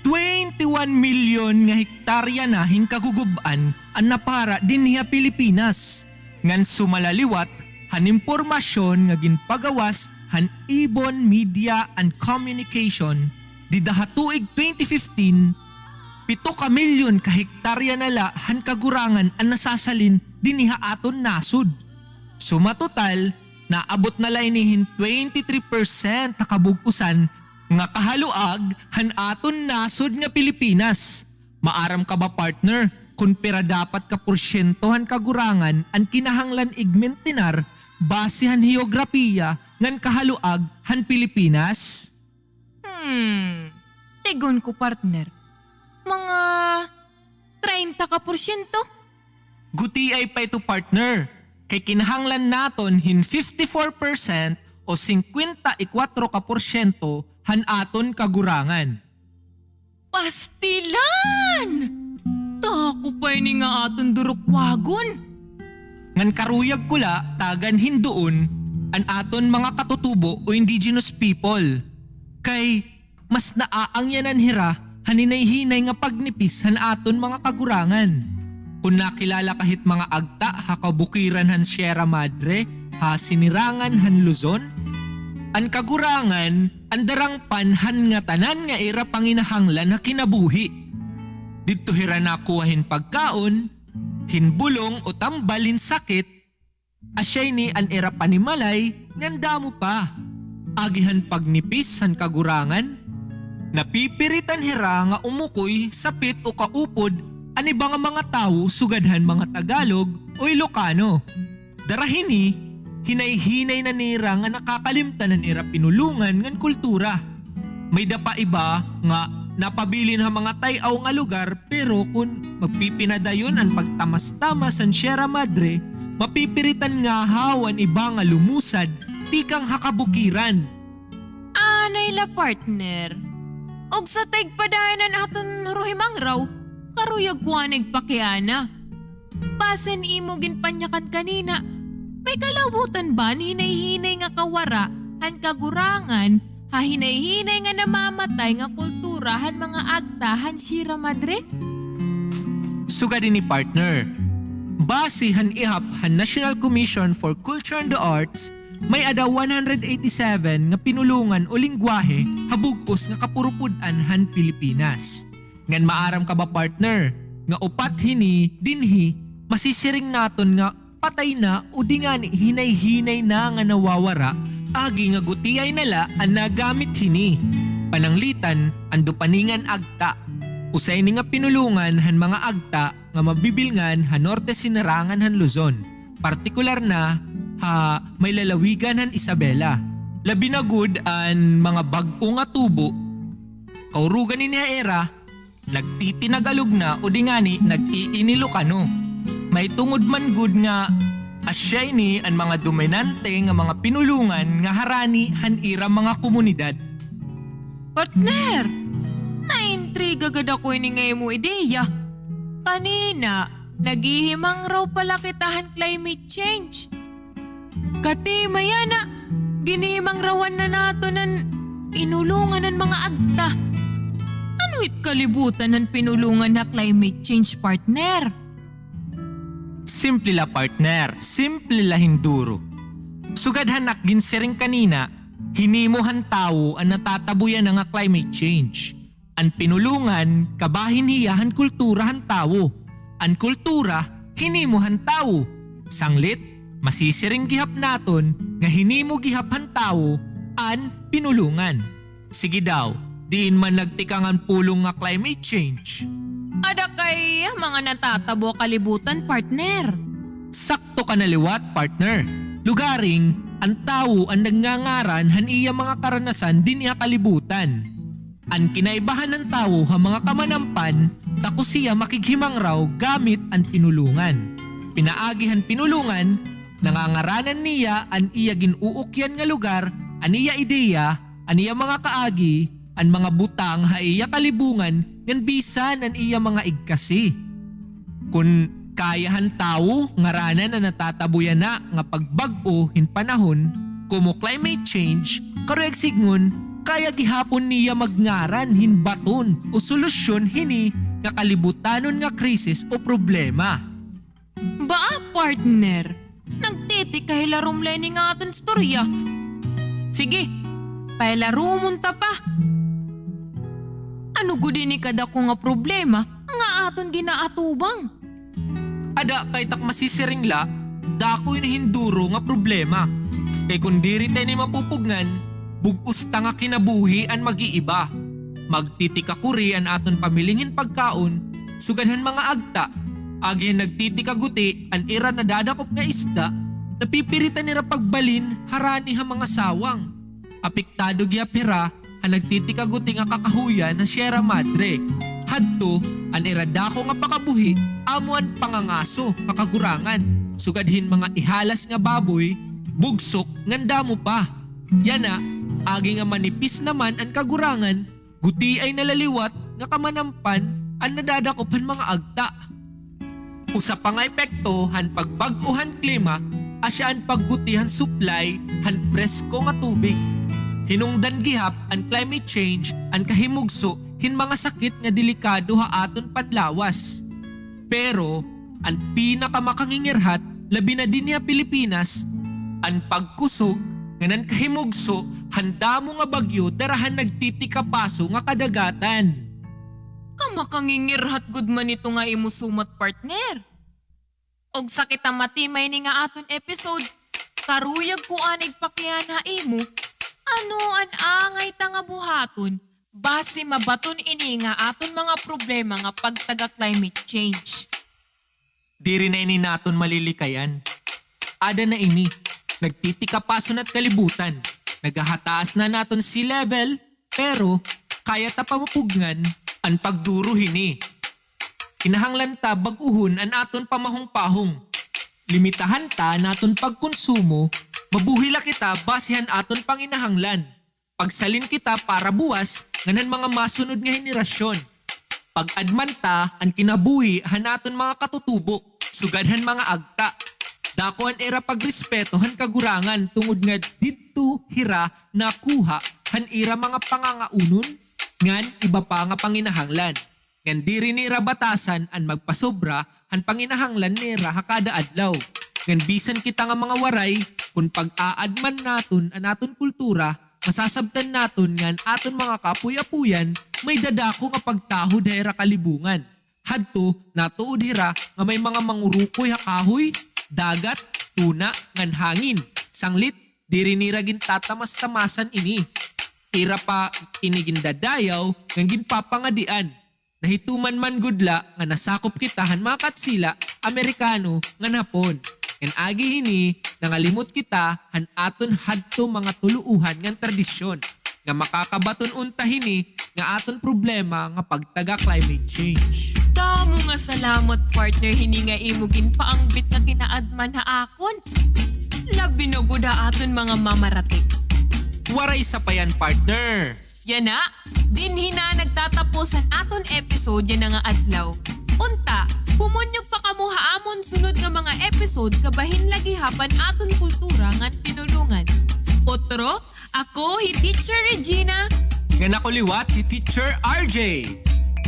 21 milyon nga hektarya na hingkaguguban an napara din niya Pilipinas. Ngan sumalaliwat han impormasyon nga ginpagawas han Ibon Media and Communication di dahatuig 2015, 7 milyon ka hektarya nala han kagurangan ang nasasalin diniha aton nasud. Sumatotal, naabot na lainihin 23% na kabugusan nga kahaluag han aton nasud nga Pilipinas. Maaram ka ba partner kung pera dapat ka porsyentohan kagurangan ang kinahanglan igmentinar basihan heograpiya ngan kahaluag han Pilipinas? Tegon ko partner, mga 30%. Guti ay pa ito partner, kay kinahanglan naton hin 54% o 54% han aton kagurangan. Pastilan! Tako pa ini nga aton durukwagon. Ngan karuyag kula tagan hindoon an aton mga katutubo o indigenous people. Kay mas naaangyanan hira haninay-hinay nga pagnipis han aton mga kagurangan. Kung nakilala kahit mga agta hakabukiran han Sierra Madre, ha sinirangan han Luzon, an kagurangan andarang panhan nga tanan nga ira panginahanglan na kinabuhi. Dito hira nakuhahin pagkaon, hinbulong o tambalin sakit, asyay ni an era panimalay, nganda mo pa. Agihan pagnipis han kagurangan, Napipiritan hira nga umukoy, sapit o kaupod ani ba nga mga tao sugadhan mga Tagalog o Ilocano. Darahini, hinay-hinay na nira nga nakakalimtanan ira pinulungan ngan kultura. May dapa iba nga napabilin ha mga tayaw nga lugar pero kung magpipinadayon ang pagtamas-tamas ang Sierra Madre, mapipiritan nga hawan iba nga lumusad, tikang hakabukiran. Anay la partner. Og sa tagpadayanan aton ruhimang raw, karuyag kwanig pakiana. Pasen imo ginpanyakan kanina, may kalabutan ba ni hinay-hinay nga kawara, han kagurangan, hahinay-hinay nga namamatay nga kulturahan mga agtahan Sierra Madre? Suga din ni partner. Base han ihap han National Commission for Culture and the Arts, may ada 187 nga pinulungan o lingwahe habugos nga kapurupudan han Pilipinas. Ngan maaram ka ba partner, nga upat hini dinhi masisiring naton nga patay na o di nga ni hinay-hinay na nga nawawara, agi nga gutiyay nala ang nagamit hini. Pananglitan ando paningan agta. Usay ni nga pinulungan han mga agta nga mabibilngan han norte sinarangan han Luzon. Partikular na may lalawigan han Isabela. Labi na good an mga bag-o nga tubo. Kaurugan ni niya era, nagtitinagalog na o di nga ni nag-iinilokano. May tungod man good nga asya ni ang mga dominante nga mga pinulungan nga harani han ira mga komunidad. Partner, naintriga gad ako ini ngayon mo ideya. Kanina, naghihimang raw pala kitahan climate change. Kati mayana, ginimang rawan na nato ng inulungan ng mga agta. Ano it kalibutan ng pinulungan na climate change partner? Simple la partner, simple la hinduro. Sugadhan ginsiring kanina, hinimuhan tao ang natatabuyan nga climate change. Ang pinulungan, kabahin hiyahan kulturahan tao. Ang kultura, hinimuhan tao. Sanglit, masisiring gihap naton nga hinimo gihapan tao an pinulungan. Sige daw, diin man nagtikangan pulong nga climate change. Ada kay mga natatabo kalibutan partner. Sakto ka naliwat partner. Lugaring, ang tao ang nagngangaran han iya mga karanasan din iya kalibutan. Ang kinaibahan ng tao ha mga kamanampan, tako siya makighimang raw gamit ang pinulungan. Pinaagihan pinulungan, nangangaranan niya an iya ginuukyan nga lugar, an iya ideya, an iya mga kaagi, an mga butang ha iya kalibungan, ngan bisan an iya mga igkasi. Kung kayahan tao, ngaranan na natatabuyan na nga pagbag-o hin panahon, kumo climate change, kareg signun, kaya gihapon niya magngaran hin baton o solusyon hini nga kalibutanon nga krisis o problema. Ba partner, nagtiti kay larom leni nga aton storya. Sige, pailaro munta pa. Ano gudi ni kada ko nga problema nga aton ginaatubang? Ada kay tak masisiring la, dakoy na hinduro nga problema. Kay kung diri tayo ni mapupugnan, bugos ta nga kinabuhi an mag-iiba. Magtitika kuri an aton pamilingin pagkaon, suganhan mga agta. Agihan nagtitika guti an ira na dadakop nga isda, napipiritan nira pagbalin harani ha mga sawang. Apektado giya pira ang nagtitika guti nga kakahuyan na Sierra Madre. Hadto an ira dako nga pakabuhi, amuan pangangaso makagurangan. Sugadhin mga ihalas nga baboy, bugsok nganda mo pa. Yana, agi nga manipis naman ang kagurangan, guti ay nalaliwat nga kamanampan ang nadadakopan mga agta. Usa pa nga epekto han pagbag-uhan klima, asya ang paggutihan supply han presko nga tubig. Hinungdan gihap ang climate change ang kahimugso hin mga sakit nga delikado ha aton panlawas. Pero ang pinakamakangingirhat labi na din niya Pilipinas, ang pagkusog nga nan kahimugso handa mo nga bagyo darahan nagtitika paso nga kadagatan. Kamakangingirhat gud man ito nga imo sumat partner. Og sakit ang matimay ni nga aton episode, karuyag ko anig pakiyan ha imo, ano an angay ta nga buhaton, Base mabaton ini nga aton mga problema nga pagtaga climate change. Di rin na ini naton malilikayan. Ada na ini, nagtitikapason at kalibutan. Nagahataas na naton sea level, pero kaya ta pamapugnan ang pagduro hini. Kinahanglan ta baguhon an aton pamahong-pahong. Limitahan ta naton pagkonsumo, mabuhila kita basihan aton panginahanglan. Pagsalin kita para buwas nganan mga masunod nga henerasyon. Pag-adman ta ang kinabuhi hanaton mga katutubo, sugadhan mga agta. Dako an era pagrespeto han kagurangan tungod nga didto hira nakuha han ira mga pangangaunon ngan iba pa nga panginahanglan. Ngan diri nira batasan an magpasobra han panginahanglan nira hakada adlaw. Ngan bisan kita nga mga waray kung pag-aadman naton an aton kultura, masasabtan naton ngan aton mga kapuy-apuyan may dadako nga pagtaho daera kalibungan. Hadto natuod hira nga may mga mangurukoy hakahoy, dagat, tuna, ngan hangin. Sanglit, diri nira gintatamas-tamasan ini. Ira pa inigindadayaw ngan ginpapangadian. Nahituman man gudla nga nasakop kitahan mga katsila, Amerikano, ngan Hapon. Ngan agi hini, nangalimot kita han aton hadto mga tuluuhan ngan tradisyon nga makakabaton unta hini nga aton problema nga pagtaga climate change. Damo nga salamat partner hini nga imo ginpaangbit na kinaadman ha akon. Labi na gud aton mga mamaratik. Waray sa payan partner. Yan na, dinhi na nagtatapos ang aton episode yan nga adlaw. Unta, pumunyog pa kamuha amon sunod nga mga episode kabahin lagi hapan aton kultura ngan pinulungan. Otro, ako hi Teacher Regina. Nga nakuliwat ni Teacher RJ.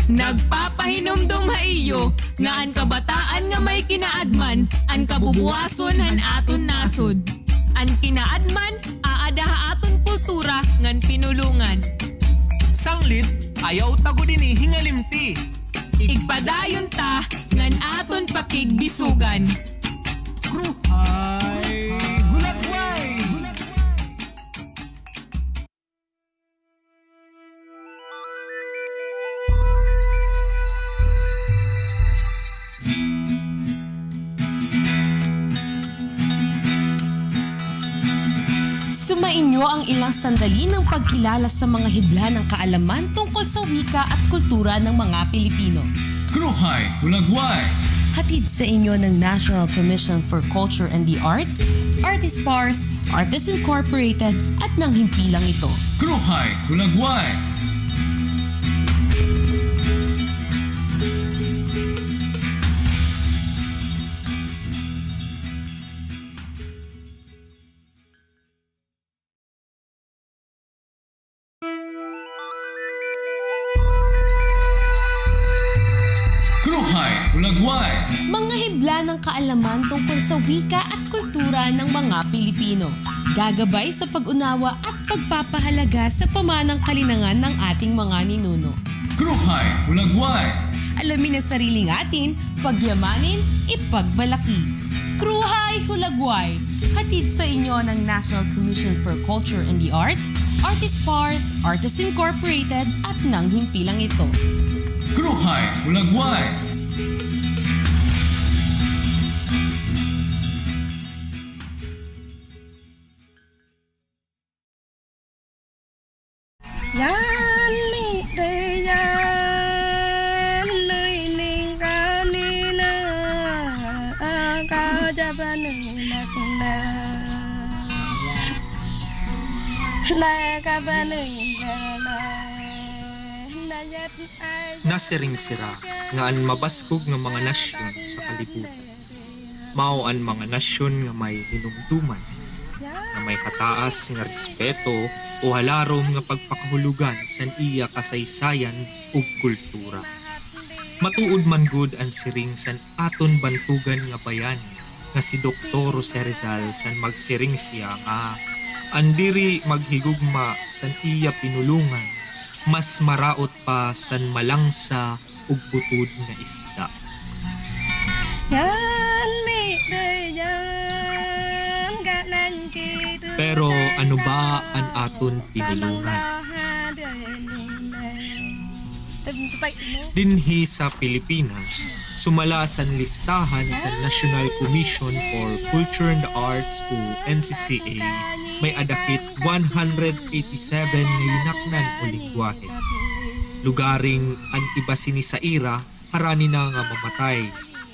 Nagpapahinumdum ha iyo nga ang kabataan nga may kinaadman ang kabubuwason han aton nasod. Ang kinaadman aada ha aton kultura ngan pinulungan. Sanglit, ayaw tago din hingalimti. Igpadayon ta ngan aton pakigbisugan. KRUHAY HULAGWAY! Sumainyo ang ilang sandali ng pagkilala sa mga hibla ng kaalaman tungkol sa wika at kultura ng mga Pilipino. KRUHAY HULAGWAY! Hatid sa inyo ng National Commission for Culture and the Arts, Artist Pars, Artists Incorporated at ng himpilang ito. KRUHAY HULAGWAY! KRUHAY HULAGWAY! Mga hibla ng kaalaman tungkol sa wika at kultura ng mga Pilipino. Gagabay sa pag-unawa at pagpapahalaga sa pamanang kalinangan ng ating mga ninuno. KRUHAY HULAGWAY! Alamin ang sariling atin, pagyamanin, ipagmalaki. KRUHAY HULAGWAY! Hatid sa inyo ng National Commission for Culture and the Arts, Artist Pars, Artists Incorporated at ng himpilang ito. KRUHAY HULAGWAY! Yan mi de yan nơi linh ca ni na ca cha ba ni na na ka ba ni na yat ay Nasiring sira nga an mabaskog nga mga nasyon sa kalibutan. Mao ang mga nasyon nga may hinumduman, nga may kataas nga respeto o halarom nga pagpakahulugan san iya kasaysayan ug kultura. Matuod man gud ang siring san aton bantugan nga bayan nga si Dr. Jose Rizal san magsiring siya nga andiri maghigugma san iya pinulungan, mas maraot pa san malangsa ug butod nga isda. yan mi de yan ka nan ki Pero ano ba ang aton pinulungan? Dinhi sa Pilipinas, sumala sa listahan sa National Commission for Culture and the Arts o NCCA, may adakit 187 nga yunaknan o lingwahe. Lugaring ang iba sini sa ira, harani na nga mamatay,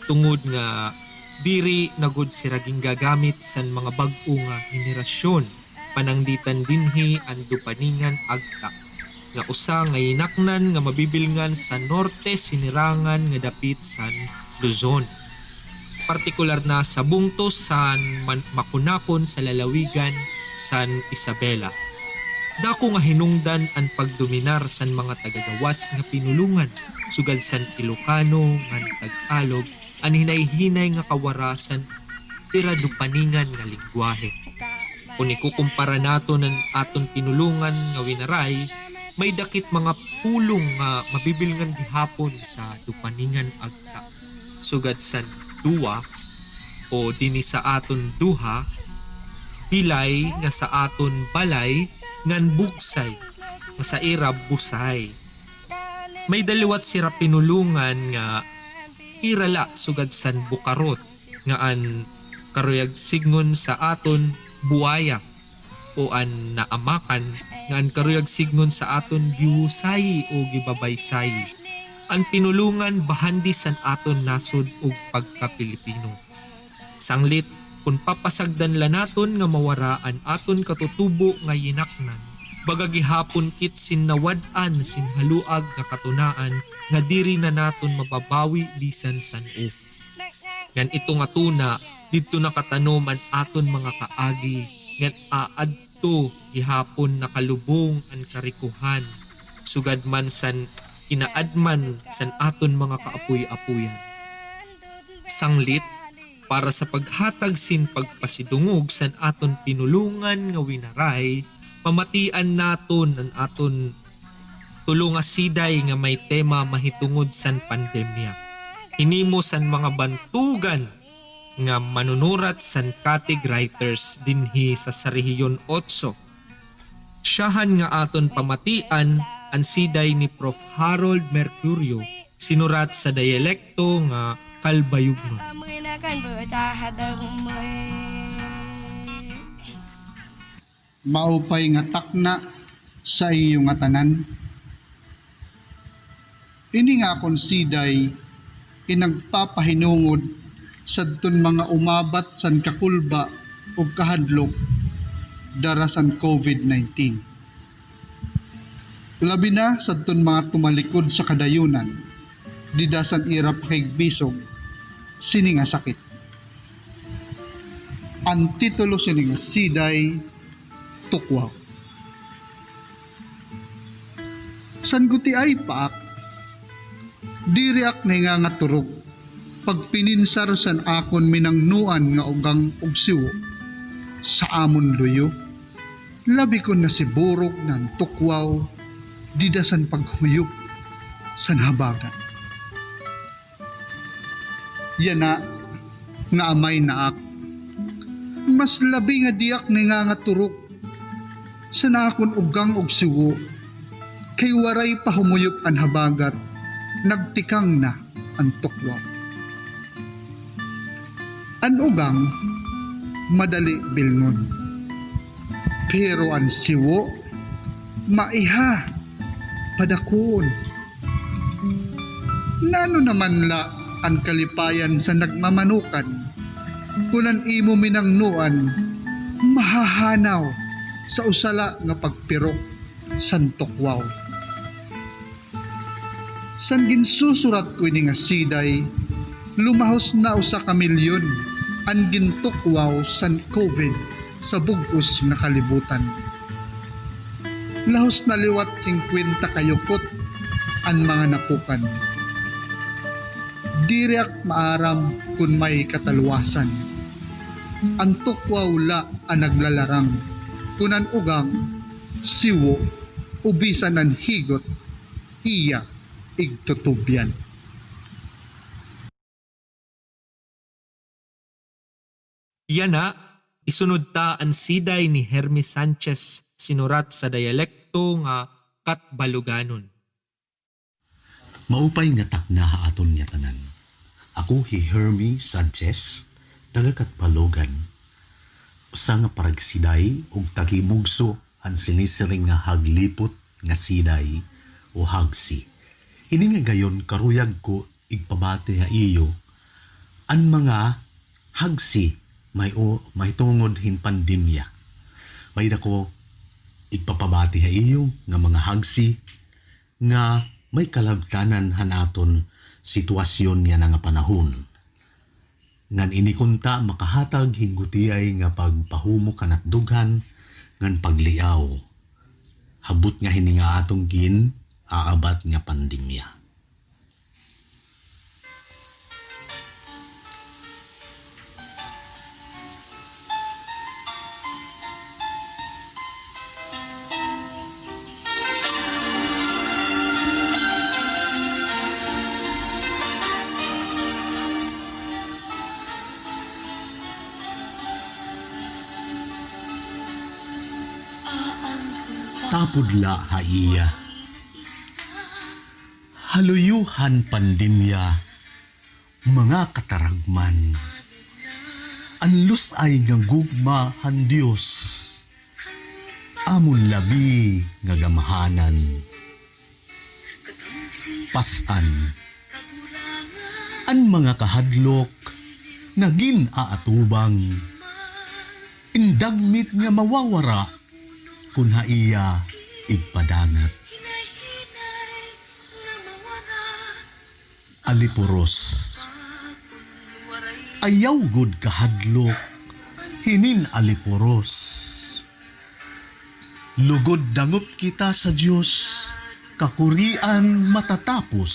tungod nga diri nagud siraging gagamit sa mga bag-o nga henerasyon, panangditan dinhi ang dupaningan agta. Nga usa nga yinaknan nga mabibilngan sa norte sinirangan nga dapit san Luzon. Partikular na sa bungtos san makunakon sa lalawigan san Isabela. Dako nga hinungdan ang pagdominar san mga tagagawas nga pinulungan sugad san Ilocano nga Tagalog ang hinay-hinay nga kawarasan tira dupaningan nga lingwahe. Kung ikukumpara nato ng aton pinulungan nga winaray, may dakit mga pulong nga mabibilngan gihapon sa dupaningan agta. Sugad san duwa o dini sa aton duha, pilay nga sa aton balay ngan bugsay nga sa irab busay. May daliwat sira pinulungan nga irala sugad san bukarot nga an karuyag signon sa aton buaya o an naamakan nga ang karuyag signon sa aton giusay o gibabaysay. Ang pinulungan bahandi san aton nasod og pagka-Pilipino. Sanglit kung papasagdan la naton nga mawaraan aton katutubo nga yinaknan, baga gihapon kit sinawad-an sinhaluag nga katunaan nga diri na naton mababawi bisan san-o. Ngan ito nga tuna didto nakatanom an aton mga kaagi ngan aadto gihapon nakalubong ang karikuhan sugad man san inaadman san aton mga kaapuy-apuyan. Sanglit para sa paghatag sin pagpasidungog san aton pinulungan nga winaray, pamatian naton ang aton tulunga siday nga may tema mahitungod san pandemya. Hinimo san mga bantugan nga manunurat san katig writers dinhi sa Rehiyon 8. Siyahan nga aton pamatian ang siday ni Prof. Harold Mercurio, sinurat sa dialekto nga Kalbayugnon. Maupay nga takna sa iyong nga tanan. Ini nga konsiday inagpapahinungod sadton mga umabat san kakulba o kahadlok darasan COVID-19. Labi na sadton mga tumalikod sa kadayunan, didasan irap kay bisog, sini nga sakit. Ang titulo sini nga siday, tukwaw. San guti ay paak, diriak na nga turog, pagpininsar san akon minangnuan nga ugang ugsiwo, sa amon luyo, labi ko na si burok ng tukwaw, didasan paghuyop, san habagan. Yana nga amay naak, mas labi nga diak na nga turok, san akon ugang ugsiwo, kay waray pahumuyop ang habagat, nagtikang na ang tukwaw. An ugang, madali bilngon. Pero ang siwo, maiha, padakon. Nano naman la ang kalipayan sa nagmamanukan, kunan imo minangnuan, mahahanaw sa usala nga pagpirok san tukwaw. San ginsusurat ko ini nga siday, lumahos na usa ka milyon ang gintukwaw san COVID sa bugos na kalibutan. Lahos na liwat 50 kayukot ang mga napukan. Diriak maaram kun may kataluwasan. Ang tukwaw la ang naglalarang, kunan ugang, siwo, ubisan ng higot, iya igtutubyan. Yana, isunod ta ang siday ni Hermes Sanchez sinurat sa dialekto nga Katbaluganon. Maupay nga takna ha aton niya tanan. Ako hi Hermie Sanchez, taga Katbalogan. Usa nga paragsiday ug tagimugso ang sinisiring nga haglipot nga siday o hagsi. Ini nga gayon karuyag ko igpabati ha iyo ang mga hagsi may tungod hin pandemya. May dako igpapabati ha iyo nga mga hagsi nga may kalabtanan hanaton sitwasyon niya nga panahon. Ngan inikunta makahatag hinggutiyay nga pagpahumo kanat dughan ngan pagliaw. Habot nga hininga atong gin aabat nga pandemya. Tapudla haiya. Haluyuhan pandemya, mga kataragman. Anlus ay nga gugmahan Diyos. Amon labi nga gamahanan. Pasan. An mga kahadlok, nagin aatubang. Indagmit nga mawawara, kun haiya igpadangat. Alipuros. Ayaw gud kahadlok, hinin alipuros. Lugod dangup kita sa Diyos, kakurian matatapos.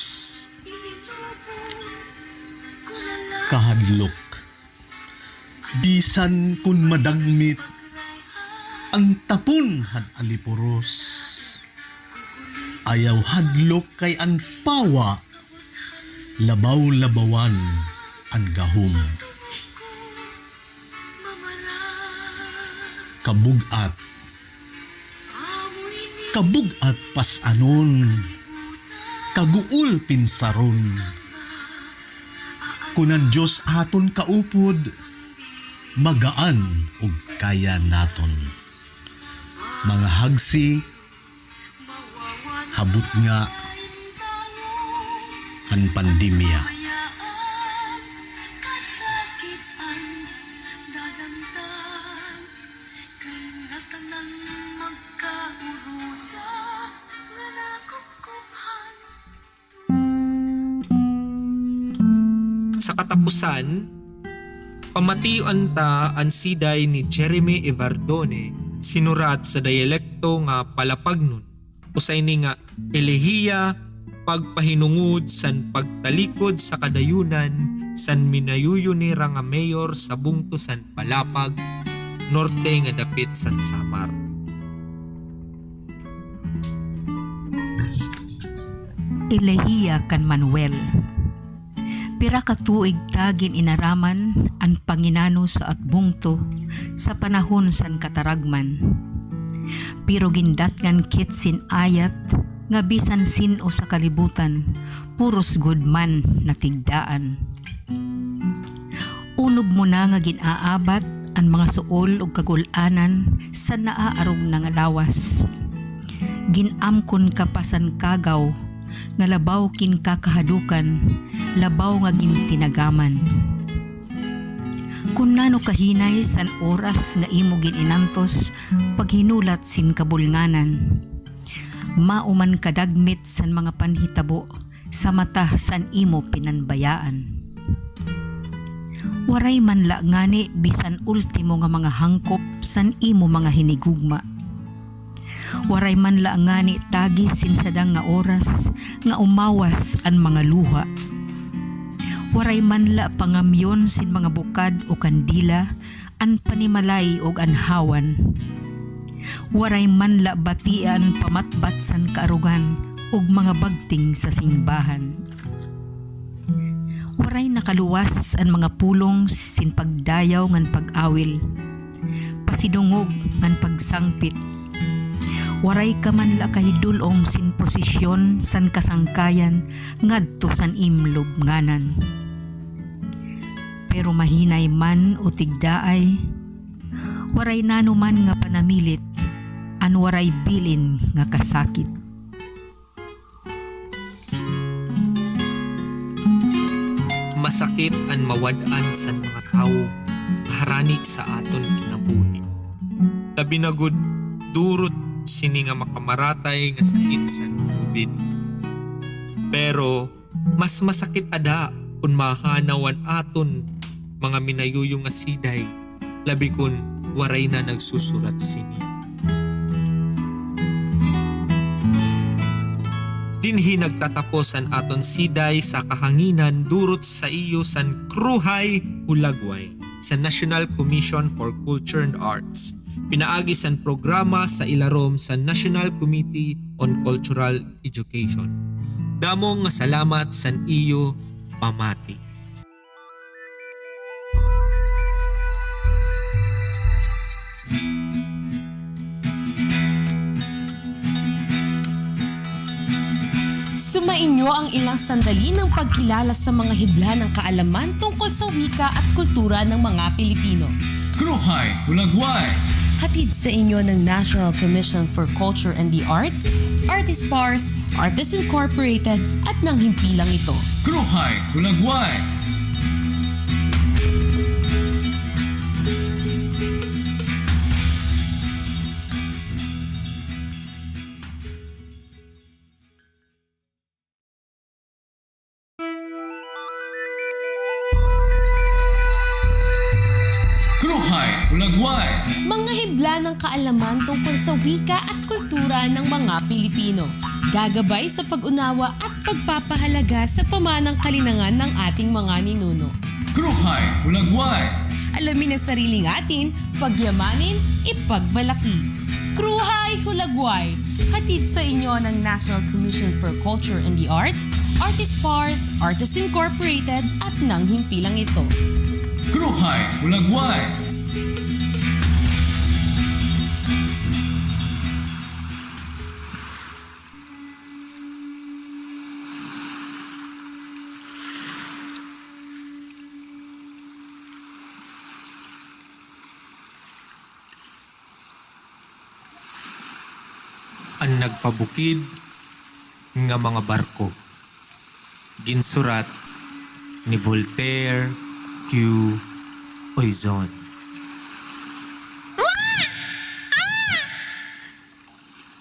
Kahadlok. Bisan kun madagmit, ang tapon had alipuros. Ayaw hadlok kay ang pawa, labaw-labawan ang gahom. Kabugat. Kabugat pasanon, kaguul pinsaron. Kunan Diyos aton kaupod, magaan ug kaya naton. Mga hagsi, habot nga ang pandemya. Sa katapusan, pamatiyuan ta ang siday ni Jeremy Evardone sinurat sa dialekto nga palapagnon. Usay ni nga elehiya pagpahinungod san pagtalikod sa kadayunan san minayuyunira nga mayor sa bungto san Palapag, norte nga dapit san Samar. Elehiya kan Manuel. Pira ka tuig tagin inaraman ang Panginano sa atbungto sa panahon san kataragman. Pero gindat ngan kitsin ayat nga bisan sino sa kalibutan, puros gudman na tigdaan. Unob mo na nga ginaabat ang mga suol ug kagulanan sa naaarog na nga lawas. Ginamkon kapasan kagaw nga labaw kin kakahadukan, labaw nga gintinagaman. Kung nano kahinay san oras nga imo gininantos paghinulat sin kabulnganan. Mauman kadagmit san mga panhitabo sa mata san imo pinanbayaan. Waray man la ngani bisan ultimo nga mga hangkop san imo mga hinigugma. Waray man la ngani tagis sin sadang nga oras nga umawas ang mga luha. Waray man la pangamyon sin mga bukad o kandila an panimalay o anhawan. Waray man la batian pamatbat san kaarugan og mga bagting sa simbahan. Waray nakaluwas ang mga pulong sin pagdayaw ngan pag-awil, pasidungog ngan pagsangpit. Waray ka man la kahidulong sin posisyon san kasangkayan ngadto san imlob nganan. Pero mahinay man o tigdaay, waray nanuman nga panamilit, an waray bilin nga kasakit. Masakit an mawad-an sa mga tao harani sa aton kinabuhi. Labi na gud durot sini nga makamaratay nga sakit sa COVID. Pero mas masakit ada kung mahanawan aton mga minayuyong nga siday, labi kun waray na nagsusurat sini. Dinhi nagtatapos ang aton siday sa kahanginan durot sa iyo san KRUHAY HULAGWAY sa National Commission for Culture and Arts. Pinaagi san programa sa ilarom sa National Committee on Cultural Education. Damong nga salamat san iyo pamati. Sumainyo ang ilang sandali ng pagkilala sa mga hibla ng kaalaman tungkol sa wika at kultura ng mga Pilipino. KRUHAY HULAGWAY. Hatid sa inyo ng National Commission for Culture and the Arts, Artist Pars, Artists Incorporated at ng himpilang ito. KRUHAY HULAGWAY. KRUHAY HULAGWAY. Mga hibla ng kaalaman tungkol sa wika at kultura ng mga Pilipino. Gagabay sa pag-unawa at pagpapahalaga sa pamanang kalinangan ng ating mga ninuno. KRUHAY HULAGWAY. Alamin ang sariling atin, pagyamanin, ipagbalaki. KRUHAY HULAGWAY. Hatid sa inyo ng National Commission for Culture and the Arts, Artist Pars, Artists Incorporated at ng himpilang ito. KRUHAY HULAGWAY. Ang nagpabukid nga mga barko. Ginsurat ni Voltaire Q. Oizon.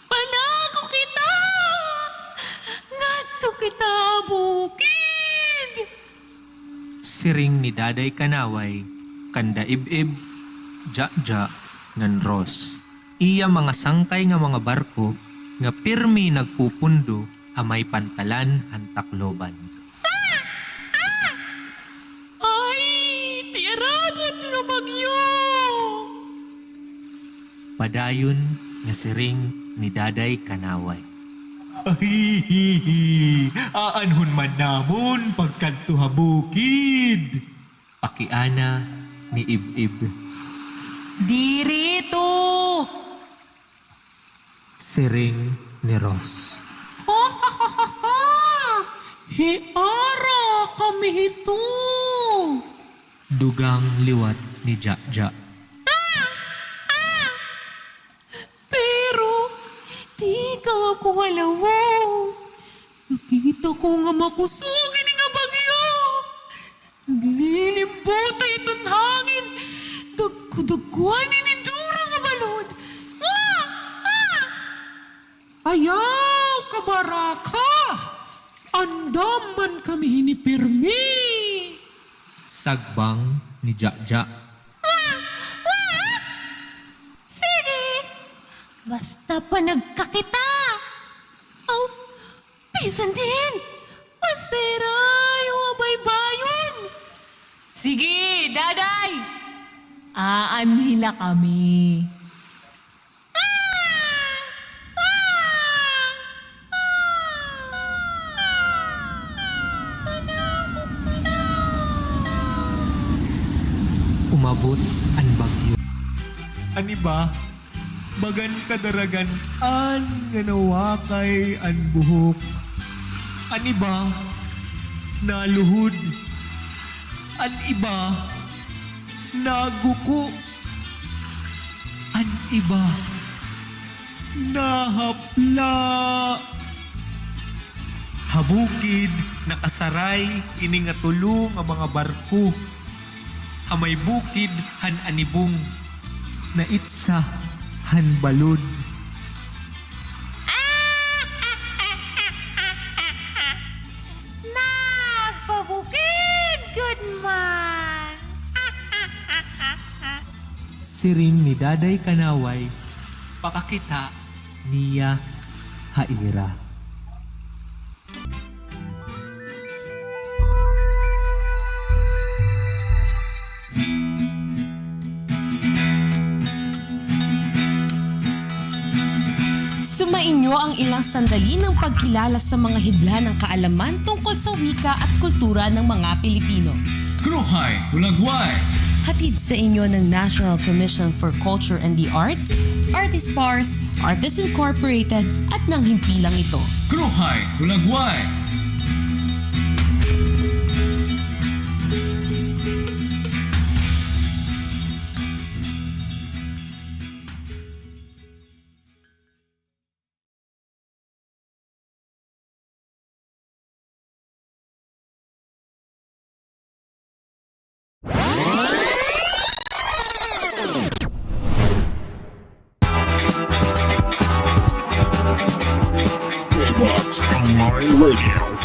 Panago kita! Ngadto kita bukid! Siring ni Daday Kanaway, kanda ib-ib, ja-ja, ngan Ros. Iya mga sangkay nga mga barko nga pirmi nagpupundo amay pantalan ang takloban. Ay, tiarabot nga bagyo! Padayon nga siring ni Daday Kanaway. Ahihihi, aanhon man namon pagkadtuha bukid. Pakiana ni Ib-Ib. Dirito! Siring ni Ros. Hiara kami ito! Dugang liwat ni Ja-Ja. Pero, di ka ako halawaw. Nakita ko nga makusugin ni nga bagyo. Naglilimbota itong hangin. Dagkudaguan ni Nindura nga balon. Ayaw, kabaraka! Andaman kami ni Pirmi! Sagbang ni Ja-Ja. Sige! Basta pa nagkakita! Aw, pisan din! Basta rayo abay-bayon! Sige, daday! Aanhila kami. Umabot ang bagyo. Ani ba? bagan kadaragan an nga nawakay an buhok. An iba, naluhod. An iba, naguko. An iba, nahapla. Habukid, nakasaray, ini nga tulo nga mga barko. Hamay bukid, han anibong. Naitsa, han balod. Nagpabukid, good man! Siring ni Daday Kanaway, pakakita niya haira. Sumainyo ang ilang sandali ng pagkilala sa mga hibla ng kaalaman tungkol sa wika at kultura ng mga Pilipino. Kruhay Hulagway. Hatid sa inyo ng National Commission for Culture and the Arts, Artist Pars, Artists Incorporated at ng himpilang ito. Kruhay Hulagway. KBOX Online Radio.